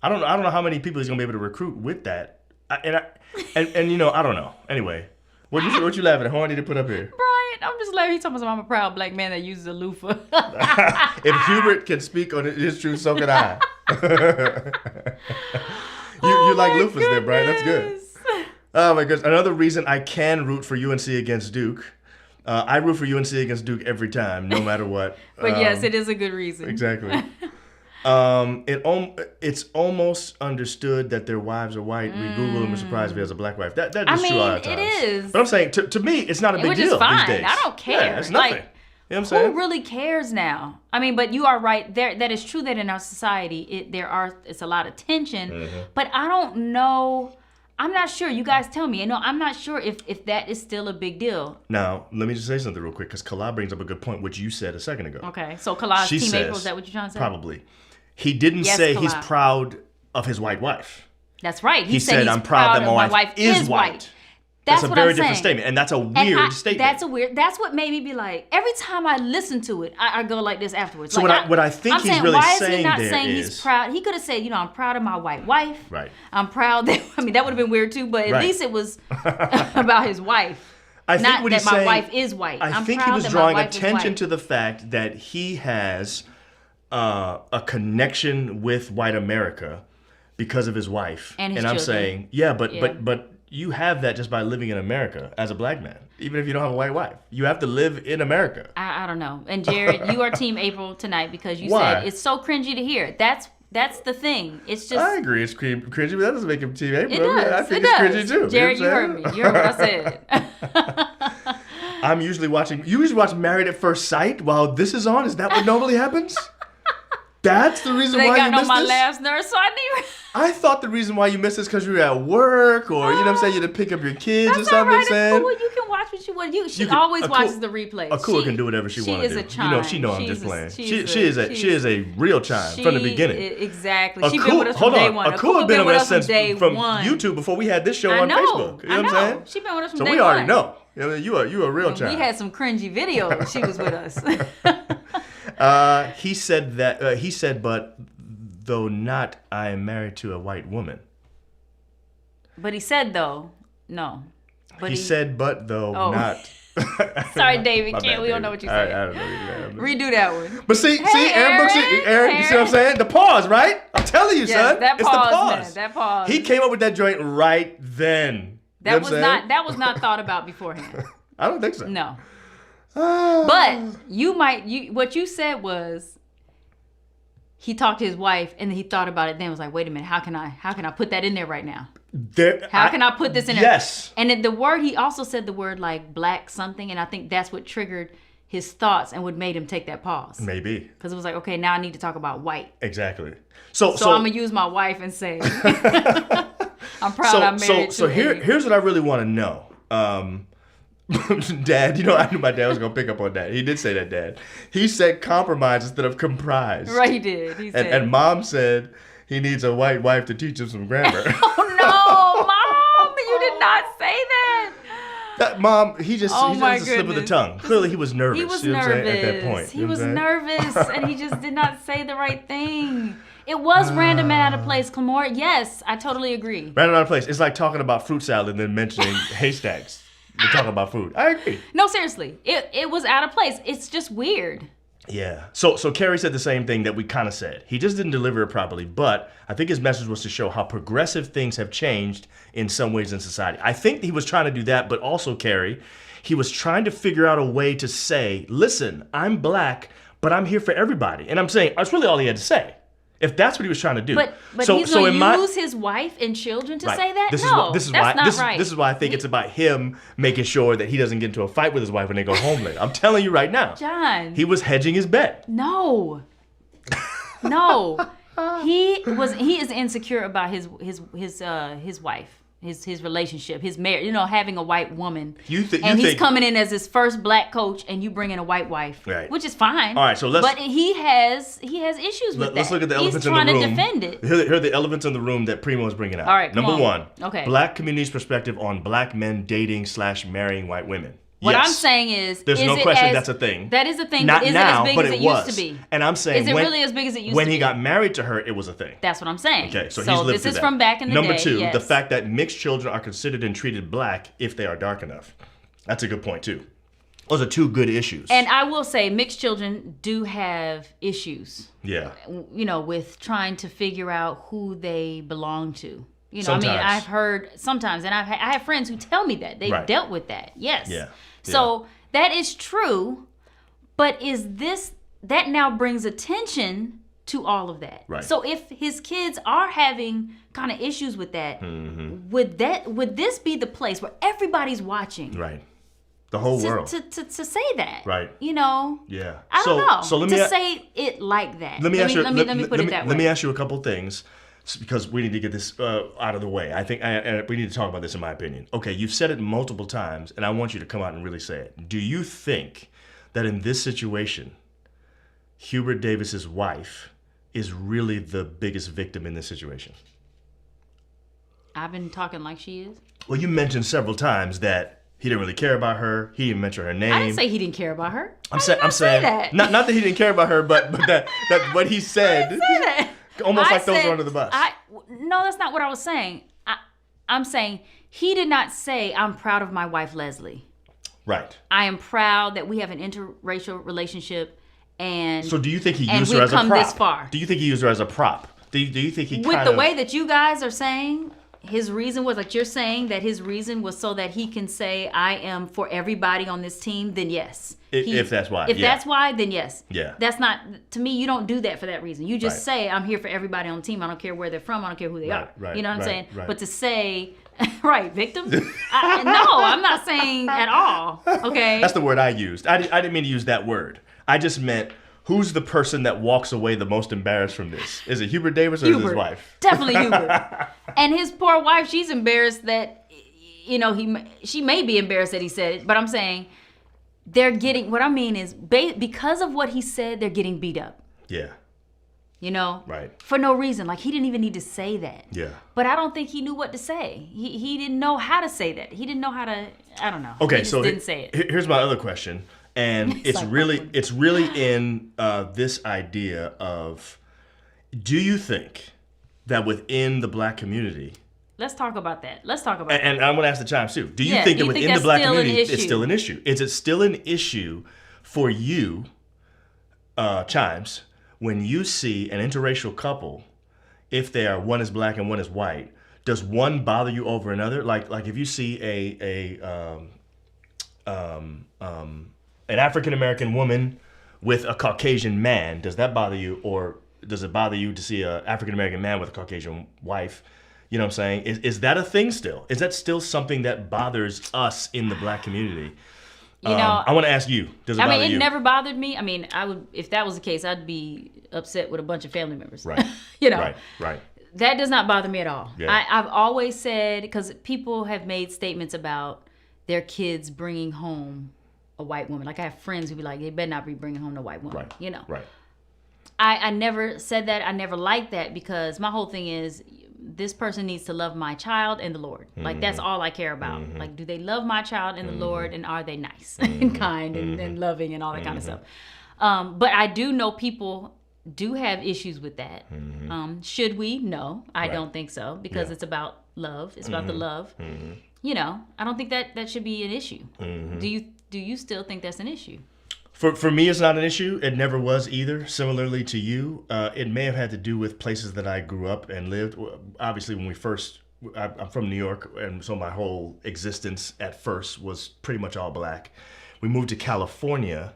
I don't know how many people he's gonna be able to recruit with that. I don't know. Anyway, what you laughing at? Who I need to put up here? Brian, I'm just laughing. He's talking about I'm a proud black man that uses a loofah. If Hubert can speak on his truth, so can I. you like loofahs there, Brian. That's good. Oh my goodness. Another reason I can root for UNC against Duke. I root for UNC against Duke every time, no matter what. But yes, it is a good reason. Exactly. It's almost understood that their wives are white. We Google them and surprised if he has a black wife. That is true a lot of times. it is. But I'm saying, to me, it's not a big Which deal is fine. these days. I don't care. Yeah, it's nothing. Like, you know what I'm saying? Who really cares now? I mean, but you are right. That is true that in our society, it's a lot of tension. Mm-hmm. But I don't know. I'm not sure. You guys tell me. I'm not sure if that is still a big deal. Now, let me just say something real quick, because Kala brings up a good point, which you said a second ago. Okay. So Kala's She Team says, April, is that what you're trying to say? Probably. He didn't Yes, say he's Kalai. proud of his white wife. That's right. He said, he's I'm proud that my wife is white. That's a what very I'm different saying. statement, and that's a And weird statement. That's what made me be like, every time I listen to it, I go like this afterwards. So like, what I think I'm he's saying, really why is saying he not there saying is- he's proud? He could have said, I'm proud of my white wife. Right. I'm proud that, I mean, that would have been weird too, but at Right. least it was about his wife. I think Not what that he's my saying, wife is white. I I'm think he proud was that my drawing wife is attention white. to the fact that he has a connection with white America because of his wife. And his I'm children. saying, but you have that just by living in America as a black man, even if you don't have a white wife. You have to live in America. I don't know. And Jared, you are Team April tonight because you Why? said it's so cringy to hear. That's the thing. It's just. I agree, it's cringy, but that doesn't make him Team April. It does. I think it it's does. cringy too. Jared, you know what heard I'm me. saying? You heard what I said. I'm usually watching. You usually watch Married at First Sight while this is on. Is that what normally happens? That's the reason They why you got on missed my this. last nerve, so I need. I thought the reason why you missed this because you were at work, or you know what I'm saying, you had to pick up your kids or That's something. all right. Saying. It's cool. You can watch what you want. She can- always Akua- watches the replays. Akua can do whatever she wants to do. She is a chime. She know I'm She's just a- playing. she's She is a real chime from the beginning. Exactly. She's been with us from hold day on. one. Akua been with us from since day from one. YouTube before we had this show I on know. Facebook. You know what I'm saying? She's been with us from So day we already one. know. I mean, you a real chime. We had some cringy videos. She was with us. He said that. He said, but though not, I am married to a white woman. But he said though, no. But He said, but though Oh. not. Sorry, David. My Can't bad, we don't know David. what you said. I don't know either. Redo that one. But see, Aaron Brooks, Aaron, you see what I'm saying? The pause, right? I'm telling you, Yes, son. that it's pause, the pause. man, that pause. He came up with that joint right then. You know That what was I'm not saying? that was not thought about beforehand. I don't think so. No. Ah. But what you said was he talked to his wife and then he thought about it then was like, wait a minute, how can I put that in there right now? How can I put this in there? Yes. And then the word, he also said the word like black something, and I think that's what triggered his thoughts and what made him take that pause. Maybe. Because it was like, okay, now I need to talk about white. Exactly. So I'm gonna use my wife and say I'm proud I'm married to here's what I really want to know. Dad, I knew my dad was gonna pick up on that. He did say that, Dad. He said compromise instead of comprise. Right, he did. He said, And Mom said he needs a white wife to teach him some grammar. oh no, Mom, you did not say that. Mom, he just Oh he my just a slip of the goodness. tongue. Clearly, he was nervous. He was you know what I'm saying, nervous. at that point. He You know was what I'm saying? nervous, and he just did not say the right thing. It was random and out of place, Clamore. Yes, I totally agree. Random out of place. It's like talking about fruit salad and then mentioning haystacks. We're talking about food. I agree. No, seriously, it was out of place. It's just weird. Yeah. So Kerry said the same thing that we kind of said. He just didn't deliver it properly, but I think his message was to show how progressive things have changed in some ways in society. I think he was trying to do that, but also, Kerry, he was trying to figure out a way to say, listen, I'm black, but I'm here for everybody. And I'm saying, that's really all he had to say. If that's what he was trying to do. But so, he's so going in to my, use his wife and children to Right. say that? This No, is that's why, not right. This is why I think it's about him making sure that he doesn't get into a fight with his wife when they go home later. I'm telling you right now. John. He was hedging his bet. No. No. He is insecure about his wife. His relationship, his marriage, having a white woman. He's coming in as his first black coach, and you bring in a white wife, right. which is fine. All right, so let's. But he has issues with that. Let's look at the elephants in the room. He's trying to defend it. Here are the elephants in the room that Primo is bringing out. All right, come Number on. one. Okay. Black community's perspective on black men dating / marrying white women. What Yes. I'm saying is, There's no question that's a thing. That is a thing. Not but is now, it as big but as it it was. used to be? And I'm saying, is it really as big as it used to be? when he got married to her, it was a thing. That's what I'm saying. Okay, so he's lived this through is that. from back in the Number day. two, yes. the fact that mixed children are considered and treated black if they are dark enough. That's a good point too. Those are two good issues. And I will say, mixed children do have issues. Yeah. With trying to figure out who they belong to. Sometimes. I've heard sometimes, and I have friends who tell me that they've dealt with that. Yes. Yeah. So that is true, but that now brings attention to all of that. Right. So if his kids are having kind of issues with that, would this be the place where everybody's watching? Right. The whole world. To say that. Right. Yeah. I don't know. So let me say it like that. Let me put it that way. Let me ask you a couple things, because we need to get this out of the way. I think we need to talk about this, in my opinion. Okay, you've said it multiple times, and I want you to come out and really say it. Do you think that in this situation, Hubert Davis's wife is really the biggest victim in this situation? I've been talking like she is. Well, you mentioned several times that he didn't really care about her. He didn't mention her name. I didn't say he didn't care about her. I'm saying that. Not that he didn't care about her, but that what he said, I say that. almost I like those said- are under the bus. No, that's not what I was saying. I'm saying he did not say, I'm proud of my wife, Leslie. Right. I am proud that we have an interracial relationship, and So do you think he and used her we've as a come prop? this far. Do you think he used her as a prop? Do you think he With kind the of... way that you guys are saying, his reason was, like you're saying, that his reason was so that he can say, I am for everybody on this team, then yes. If that's why, If yeah. that's why, then yes. Yeah. That's not, to me, you don't do that for that reason. You just Right. say, I'm here for everybody on the team. I don't care where they're from. I don't care who they Right, are. right, You know what I'm right, saying? right. But to say, right, victim? No, I'm not saying at all. Okay? That's the word I used. I didn't mean to use that word. I just meant, who's the person that walks away the most embarrassed from this? Is it Hubert Davis or is it his wife? Definitely Hubert. And his poor wife, she's embarrassed that, you know, she may be embarrassed that he said it, but I'm saying they're getting, what I mean is, because of what he said, they're getting beat up. Yeah. You know? Right. For no reason. Like, he didn't even need to say that. Yeah. But I don't think he knew what to say. He didn't know how to say that. He didn't know how to, I don't know. Okay, He just so didn't say it. here's my other question. And it's like really in this idea of, do you think that within the black community, Let's talk about that. and I'm going to ask the Chimes too, do you Yeah, think do that you think within the that's black still an community it's issue? still an issue? Is it still an issue for you, Chimes, when you see an interracial couple, if they are, one is black and one is white, does one bother you over another? Like if you see an African-American woman with a Caucasian man, does that bother you? Or does it bother you to see an African-American man with a Caucasian wife? You know what I'm saying? Is that a thing still? Is that still something that bothers us in the black community? You know, I want to ask you, does it bother it you? never bothered me. I mean, I would, if that was the case, I'd be upset with a bunch of family members. Right. You know, Right. that does not bother me at all. Yeah. I've always said, because people have made statements about their kids bringing home a white woman. Like, I have friends who be like, they better not be bringing home a white woman. Right. You know. Right. I never said that. I never liked that, because my whole thing is, this person needs to love my child and the Lord. Like, that's all I care about. Like, do they love my child and the Lord, and are they nice and kind and loving and all that kind of stuff? But I do know people do have issues with that. Should we? No, I don't think so, because it's about love. It's about the love. You know, I don't think that should be an issue. Do you still think that's an issue? For me, it's not an issue. It never was either. Similarly to you, it may have had to do with places that I grew up and lived. Obviously, when I'm from New York, and so my whole existence at first was pretty much all black. We moved to California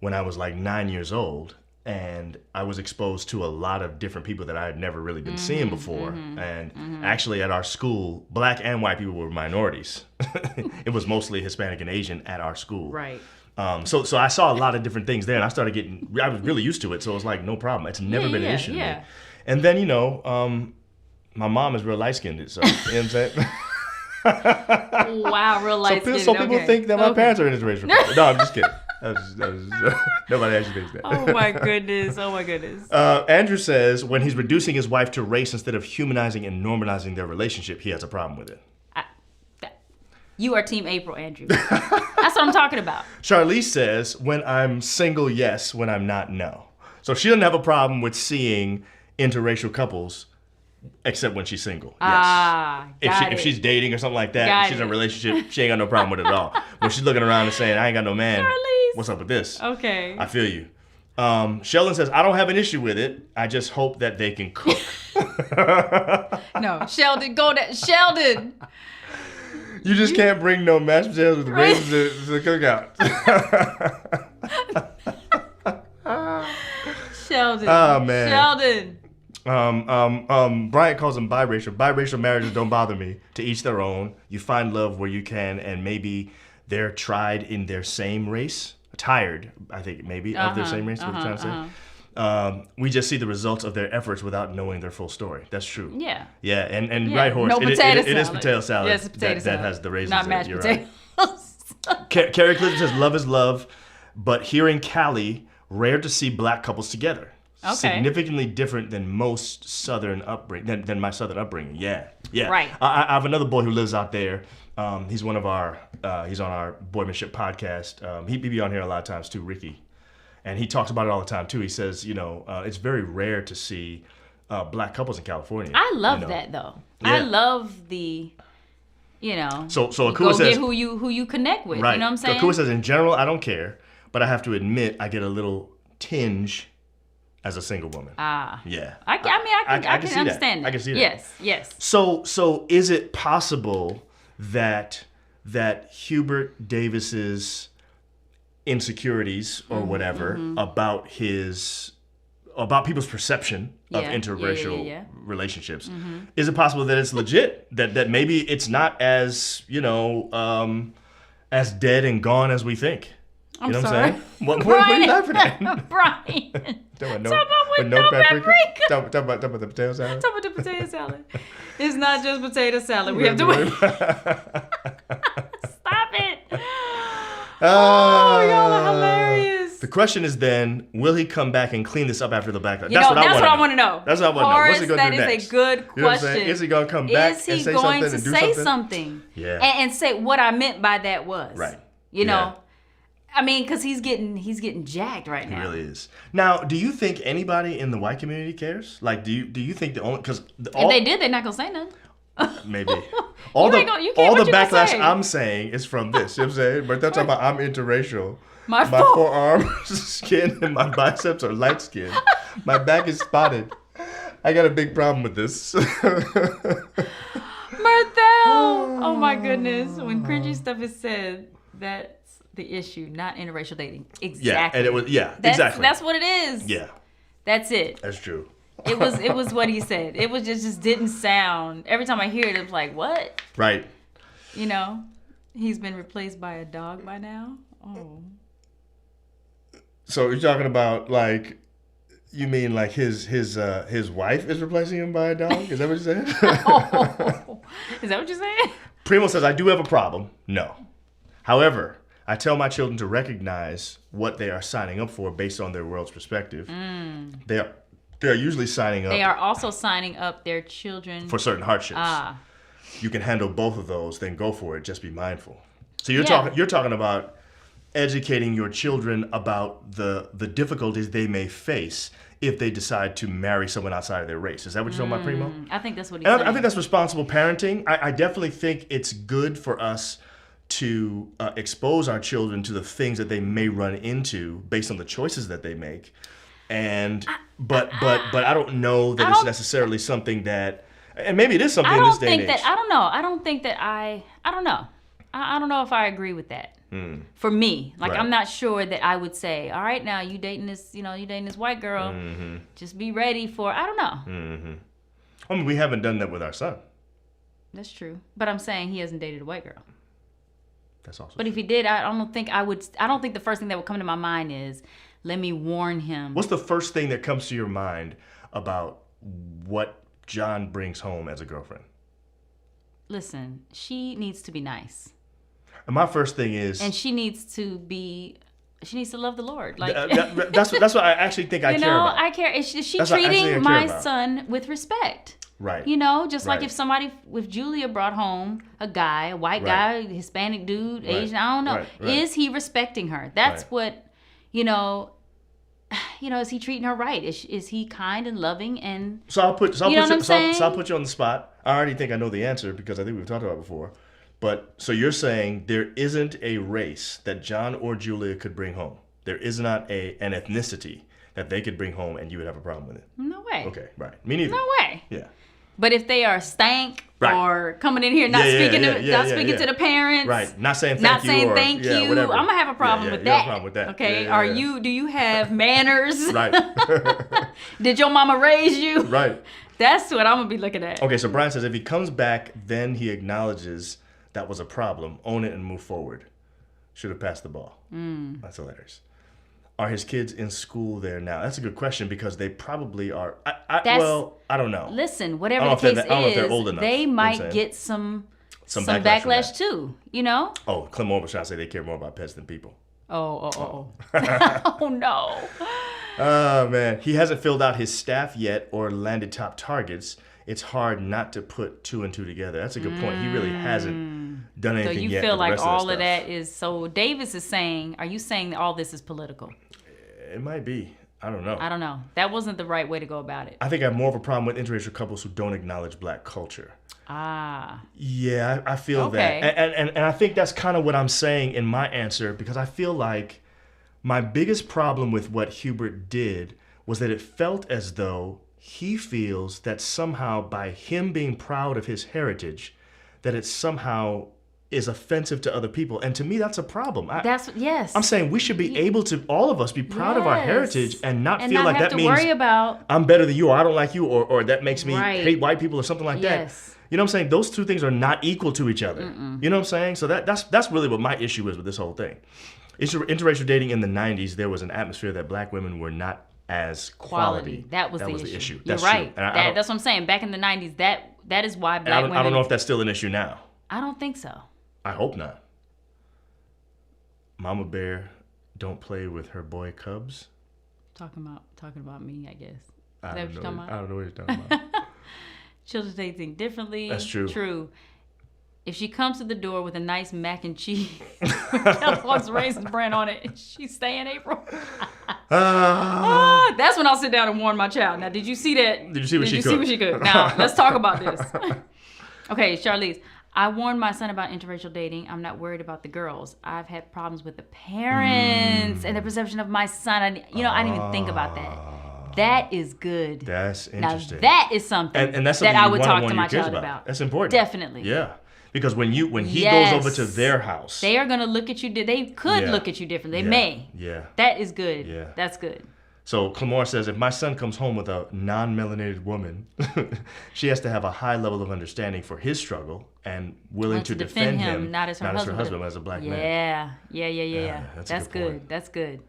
when I was like 9 years old, and I was exposed to a lot of different people that I had never really been seeing before. And actually at our school, black and white people were minorities. It was mostly Hispanic and Asian at our school. Right. So I saw a lot of different things there, and I was really used to it, so it was like, no problem. It's never been an issue to me. And then, my mom is real light-skinned, so, you know what I'm saying? Wow, real light-skinned. So people think that my parents are interracial. No, I'm just kidding. Nobody actually thinks that. Oh my goodness. Andrew says when he's reducing his wife to race instead of humanizing and normalizing their relationship, he has a problem with it. You are Team April, Andrew. That's what I'm talking about. Charlize says, when I'm single, yes. When I'm not, no. So she doesn't have a problem with seeing interracial couples, except when she's single. Yes. If she's dating or something like that, she's in a relationship, she ain't got no problem with it at all. When she's looking around and saying, I ain't got no man, Charlize. What's up with this? Okay. I feel you. Sheldon says, I don't have an issue with it. I just hope that they can cook. No, Sheldon, go to Sheldon. You just can't bring no mashed potatoes with raisins to the cookout. Sheldon. Oh, man. Sheldon. Bryant calls them biracial. Biracial marriages don't bother me. To each their own. You find love where you can, and maybe they're tried in their same race. Tired, I think, maybe, of their same race. What you're trying to say. We just see the results of their efforts without knowing their full story. That's true. Yeah. Yeah, and right, Horse. No potato salad. It is potato salad. Yes, potato salad. That has the raisins Not in it. mashed You're potatoes. right. Carrie Clifton says, love is love, but here in Cali, rare to see black couples together. Okay. Significantly different than most Southern upbringing, than my Southern upbringing. Yeah. Right. I have another boy who lives out there. He's one of he's on our Boymanship podcast. He be on here a lot of times too, Ricky. And he talks about it all the time too. He says, it's very rare to see black couples in California. I love that though. Yeah. I love the, So you Akua go says, get who you connect with. right. You know what I'm saying? Akua says, in general, I don't care, but I have to admit, I get a little tinge as a single woman. Yeah. I can see understand that. I can see that. Yes. So is it possible that Hubert Davis's insecurities or whatever about people's perception of interracial relationships, is it possible that it's legit? That maybe it's not as as dead and gone as we think? I'm What sorry. I'm saying? What are you laughing at? Brian. Talk about with no paprika. Talk about the potato salad. Talk about the potato salad. It's not just potato salad. We have to wait. Stop it. Oh, y'all are hilarious. The question is then, will he come back and clean this up after the backlash? That's what I want to know. That's what I want to know. What's he going to do next? That is a good question. You know what I'm saying? Is he going to come back and say something and do something? Is he going to say something? Yeah. And say what I meant by that was. Right. You know? I mean, because he's getting jacked right now. He really is. Now, do you think anybody in the white community cares? Like, do you think the only because if they did, they're not gonna say nothing. All the backlash say? I'm saying is from this. You know what I'm saying? But they're talking about I'm interracial. My forearm skin and my biceps are light skin. My back is spotted. I got a big problem with this. Myrtle! Oh my goodness. When cringy stuff is said, that's the issue, not interracial dating. Exactly. Yeah, and it was exactly. That's what it is. Yeah. That's it. That's true. It was what he said. It was just didn't sound. Every time I hear it, it's like, what? Right. He's been replaced by a dog by now. Oh. So you're talking about like, you mean like his wife is replacing him by a dog? Is that what you're saying? Oh. Is that what you're saying? Primo says, I do have a problem. No. However, I tell my children to recognize what they are signing up for based on their world's perspective. They are usually signing up. They are also signing up their children for certain hardships. You can handle both of those, then go for it. Just be mindful. So you're talking about educating your children about the difficulties they may face if they decide to marry someone outside of their race. Is that what you're talking about, Primo? I think that's what he's saying. I think that's responsible parenting. I definitely think it's good for us to expose our children to the things that they may run into based on the choices that they make. But I don't know that it's necessarily something that, and maybe it is something in this day and age. I don't know. I don't know. I don't know if I agree with that. For me, like, right. I'm not sure that I would say, all right, now you dating this white girl, just be ready for, I don't know. I mean, we haven't done that with our son. That's true. But I'm saying he hasn't dated a white girl. That's also But true. if he did, I don't think the first thing that would come to my mind is, let me warn him. What's the first thing that comes to your mind about what John brings home as a girlfriend? Listen, she needs to be nice. And my first thing is... And she needs to love the Lord. Like that's what I actually think I care about. I care. Is she treating my son with respect? Right. Just like if Julia brought home a white guy, Hispanic dude, Asian, I don't know. Right. Is he respecting her? That's what, is he treating her right? Is he kind and loving and... So I'll put you on the spot. I already think I know the answer because I think we've talked about it before. But so you're saying there isn't a race that John or Julia could bring home. There is not an ethnicity that they could bring home and you would have a problem with it. No way. Okay, right. Me neither. No way. Yeah. But if they are stank or coming in here not speaking to the parents, right? Not saying thank you, whatever. I'm gonna have a problem with that. You have a problem with that. Okay. Yeah. Do you have manners? Right. Did your mama raise you? Right. That's what I'm gonna be looking at. Okay, so Brian says if he comes back, then he acknowledges that was a problem, own it and move forward. Should have passed the ball. That's hilarious. Are his kids in school there now? That's a good question because they probably are. I don't know. Listen, whatever the case is, they might get some backlash too, Oh, Clem Overshot say they care more about pets than people. Oh. Oh no. Oh, man. He hasn't filled out his staff yet or landed top targets. It's hard not to put two and two together. That's a good point. He really hasn't done anything So you yet. feel with the like rest all of of that is, so Davis is saying, are you saying that all this is political? It might be. I don't know. I don't know. That wasn't the right way to go about it. I think I have more of a problem with interracial couples who don't acknowledge black culture. Ah. Yeah, I feel Okay. that. And I think that's kind of what I'm saying in my answer, because I feel like my biggest problem with what Hubert did was that it felt as though he feels that somehow by him being proud of his heritage, that it somehow is offensive to other people. And to me, that's a problem. Yes. I'm saying we should be able to, all of us, be proud of our Yes. heritage and not And feel not like have that to means worry about, I'm better than you, or I don't like you, or that makes me Right. hate white people or something like Yes. that. You know what I'm saying? Those two things are not equal to each other. You know what I'm saying? So that's really what my issue is with this whole thing. Interracial dating in the 90s, there was an atmosphere that black women were not as quality. That was the issue. You're That's right. true. And That's what I'm saying. Back in the 90s, that is why black women. I don't know if that's still an issue now. I don't think so. I hope not. Mama Bear don't play with her boy cubs. Talking about me, I guess. I Is that what you're talking about? don't know what you're talking about. Children they think differently. That's true. True. If she comes to the door with a nice mac and cheese, Kellogg's Raisin Bran on it, she's staying, April. That's when I'll sit down and warn my child. Now, did you see that? Did you see what she cooked? Now, let's talk about this. Okay, Charlize. I warned my son about interracial dating. I'm not worried about the girls. I've had problems with the parents and the perception of my son. I didn't even think about that. That is good. That's Now, interesting. that is something, And that's something that I you would wanna talk warn to your my kids child about. That's important. Definitely. Yeah. Because when he goes Yes. over to their house, They are going to look at you. They could Yeah. look at you differently. They Yeah. may. Yeah. That is good. Yeah. That's good. So Clamore says, if my son comes home with a non-melanated woman, she has to have a high level of understanding for his struggle and willing to defend him, not as her husband, but as a black man. Yeah. That's a That's good good. point. That's good.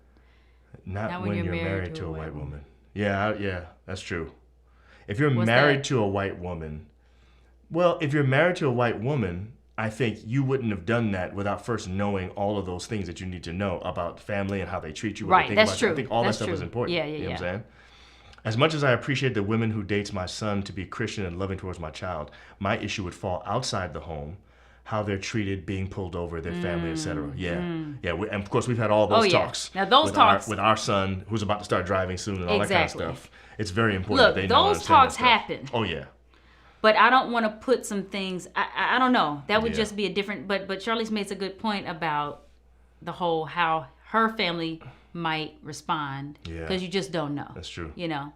Not when you're married to a white woman. Yeah, that's true. If you're What's married that? to a white woman, if you're married to a white woman, I think you wouldn't have done that without first knowing all of those things that you need to know about family and how they treat you. What Right, they think that's about you. true. I think all That's that stuff true. is important. Yeah, You know what I'm yeah. saying? As much as I appreciate the women who dates my son to be Christian and loving towards my child, my issue would fall outside the home, how they're treated, being pulled over, their family, etc. Yeah. And of course we've had all those Oh, yeah. talks. Now, those with talks- with our son who's about to start driving soon and all Exactly. that kind of stuff. It's very important Look, that they know and those understand that talks stuff. happen. Oh yeah. But I don't want to put some things. I don't know. That would Yeah. just be a different. But Charlize makes a good point about the whole how her family might respond. Yeah. Because you just don't know. That's true. You know,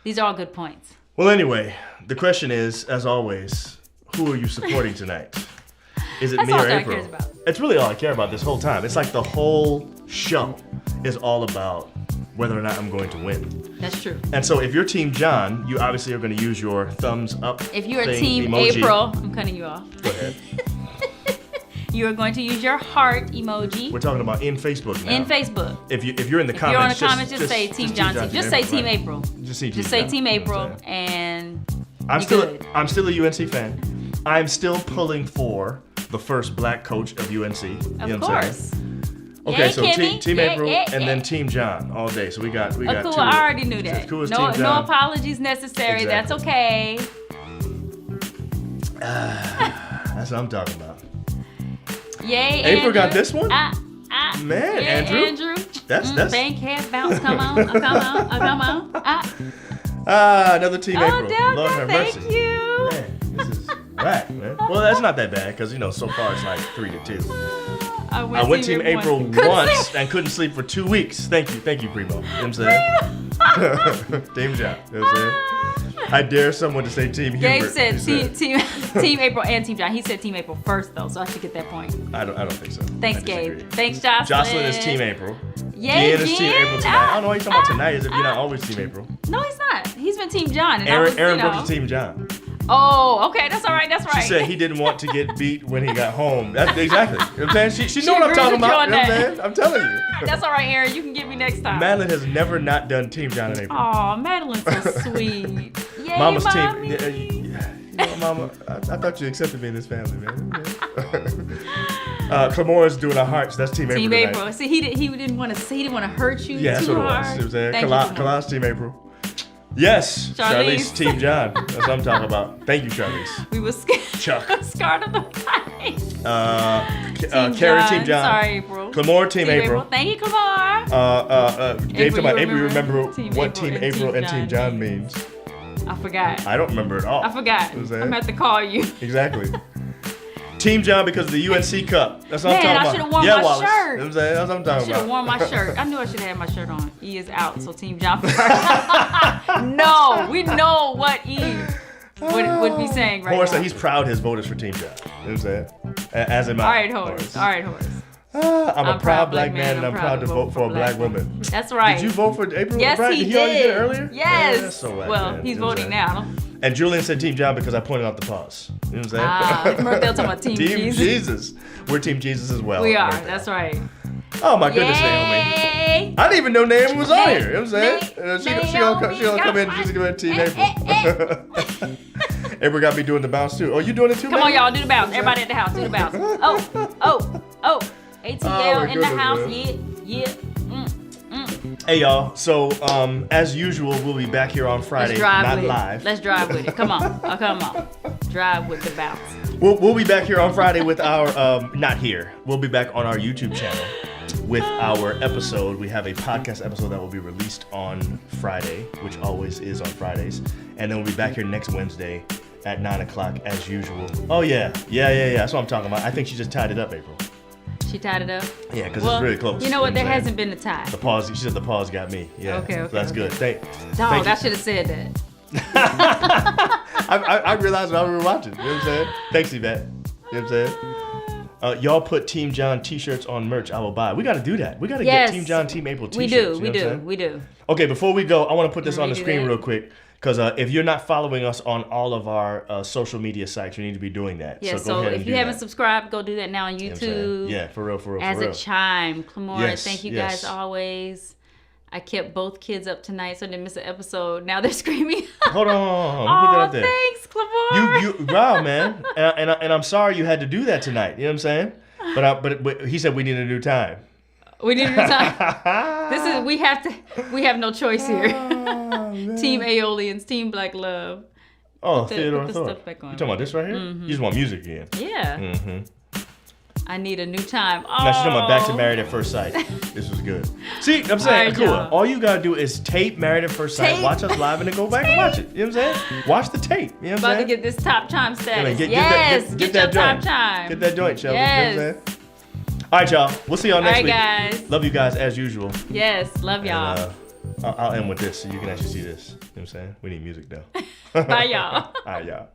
these are all good points. Well, anyway, the question is, as always, who are you supporting tonight? Is it That's me all or John April? cares about. It's really all I care about this whole time. It's like the whole show is all about whether or not I'm going to win. That's true. And so if you're Team John, you obviously are going to use your thumbs up. If you're a thing, team emoji. April, I'm cutting you off. Go ahead. You are going to use your heart emoji We're talking about in Facebook now. in Facebook. If you're in the If you're on the comments, comments, just say Team John. Just say Team April. Just say Just Team say Team John. April, You know what and I'm you're still good. I'm still a UNC fan. I'm still pulling for the first black coach of UNC. You know Of what I'm saying? course. Okay, Yay, so Kimmy. Team Yeah, April yeah, and yeah. then Team John all day. So we got Cool, two. I already knew that. Cool as No, Team no John. apologies necessary. That's Exactly. okay. That's what I'm talking about. Yay, April Andrew. got this one? Man, yeah, Andrew. That's- Bank head bounce. Come on, come on. Another Team Oh, April. Delta, Lord have thank mercy. you. Man, this is whack, man. Well, that's not that bad because so far it's like 3-2. I went Team April once and couldn't sleep for 2 weeks. Thank you, Primo. You know what I'm saying? Team John. You know what I'm saying? I dare someone to say Team Hubert. Gabe said He team April and Team John. He said Team April first though, so I should get that point. I don't think so. Thanks, I disagree. Gabe. Thanks, Jocelyn. Jocelyn is Team April. Yay, Jen is Team Jen. April tonight. I don't know what you're talking about tonight. Is if you're not always Team April. No, he's not. He's been Team John. And I was, Aaron you know. Brooks is Team John. Oh, okay. That's all right. That's right. She said he didn't want to get beat when he got home. That's exactly. You know what I'm saying? She She know what I'm agrees talking with you about. on You know what I'm that. saying? I'm telling you. That's all right, Aaron. You can get me next time. Madeline has never not done Team John and April. Aw, Madeline's so sweet. Yay, Mama's mommy. team. You know, Mama, I thought you accepted me in this family, man. Clamore's doing our hearts. That's Team April. Team tonight. April. See, he didn't want to hurt you Yeah, that's too what it was. hard. It was there. Thank you, Clamore. Kalas, Team April. Yes, Charlize. Team John. That's what I'm talking about. Thank you, Charlize. We were scared. Chuck. Scarred of the fight. Carrie, Team John. Sorry, April. Clamore, Team April. Thank you, Clamore. Dave, April, April, you remember Team what April Team and April Team and Team John John means? I forgot. I don't remember at all. I forgot. What was I'm that? gonna have to call you. Exactly. Team John because of the UNC Cup. That's what I'm Man, I talking should've about. worn Yeah, my Wallace. shirt. That's what I'm talking Should have about. worn my shirt. I knew I should have had my shirt on. E is out, so Team John first. No, we know what E would be saying right Horace now. said he's proud his voters for Team John. You know what I'm saying? As am I. All right, Horace. All right, Horace. I'm a proud black man and I'm proud to vote for a black woman. That's right. Did you vote for April? Yes, Brian? he Did he already did. did it earlier? Yes. Yeah, that's so white, well, man. he's You know what I'm voting saying? now. And Julian said Team John because I pointed out the pause. You know what I'm saying? Remember they were talking about Team Jesus? We're Team Jesus as well. We are. Right there. That's right. Oh my goodness, Naomi. Yay! I didn't even know Naomi was on here. You know what I'm saying? Naomi She gonna come in and got she's gonna Team Eh, April. April got me doing the bounce too. Oh, you doing it too? Come on, man? y'all, do the bounce. Everybody at the house, do the bounce. Oh. ATL Oh, my in the goodness, house. man. Yeah. Hey y'all. So as usual, we'll be back here on Friday, Let's drive not with live. it. Let's drive with it. Come on. Oh, come on. Drive with the bounce. We'll be back here on Friday with our not here. We'll be back on our YouTube channel with our episode. We have a podcast episode that will be released on Friday, which always is on Fridays, and then we'll be back here next Wednesday at 9:00 as usual. Oh yeah. That's what I'm talking about. I think she just tied it up, April. She tied it up. Yeah, because it's really close. You know what? There I'm saying? hasn't been a tie. The pause. She said the pause got me. Yeah. Okay, So that's good. Thank Dog, you. I should have said that. I realized while we were watching. You know what I'm saying? Thanks, Yvette. You know what I'm saying? Y'all put Team John t-shirts on merch. I will buy. We got to do that. We got to Yes. get Team John, Team April t-shirts. We you do. know what I'm saying? We do. Okay, before we go, I want to put this on the do screen that? real quick. Because if you're not following us on all of our social media sites, you need to be doing that. Yeah, so go so ahead if and you do haven't that. subscribed, go do that now on You know what I'm saying? YouTube. Yeah, for real. As a chime. Clamore, Yes, thank you yes. guys always. I kept both kids up tonight so I didn't miss an episode. Now they're screaming. Hold on. Let me put that Oh, up there. thanks, Clamore. You wow, man. And I'm sorry you had to do that tonight. You know what I'm saying? But he said we need a new time. We need to time. We have no choice here. Team Aeolians, Team Black Love. Oh, Put Theodore the Thorpe. stuff back on. You talking about this right here? You just want music again. Yeah. Mm-hmm. I need a new time. Oh. Now she's talking about Back to Married at First Sight. This was good. See, I'm saying, right, cool. y'all. All you gotta do is tape Married at First Sight, Tape. watch us live, and then go back and watch it. You know what I'm saying? Watch the tape. You know what I'm About to saying? get this top chime status. Get Yes, that get that your top joint. chime. Get that joint, Shelby. Yes. You know what I'm saying? All right, y'all. We'll see y'all All next right, week. guys. Love you guys as usual. Yes, love y'all. And, I'll end with this so you can actually see this. You know what I'm saying? We need music though. Bye, y'all. All right, y'all.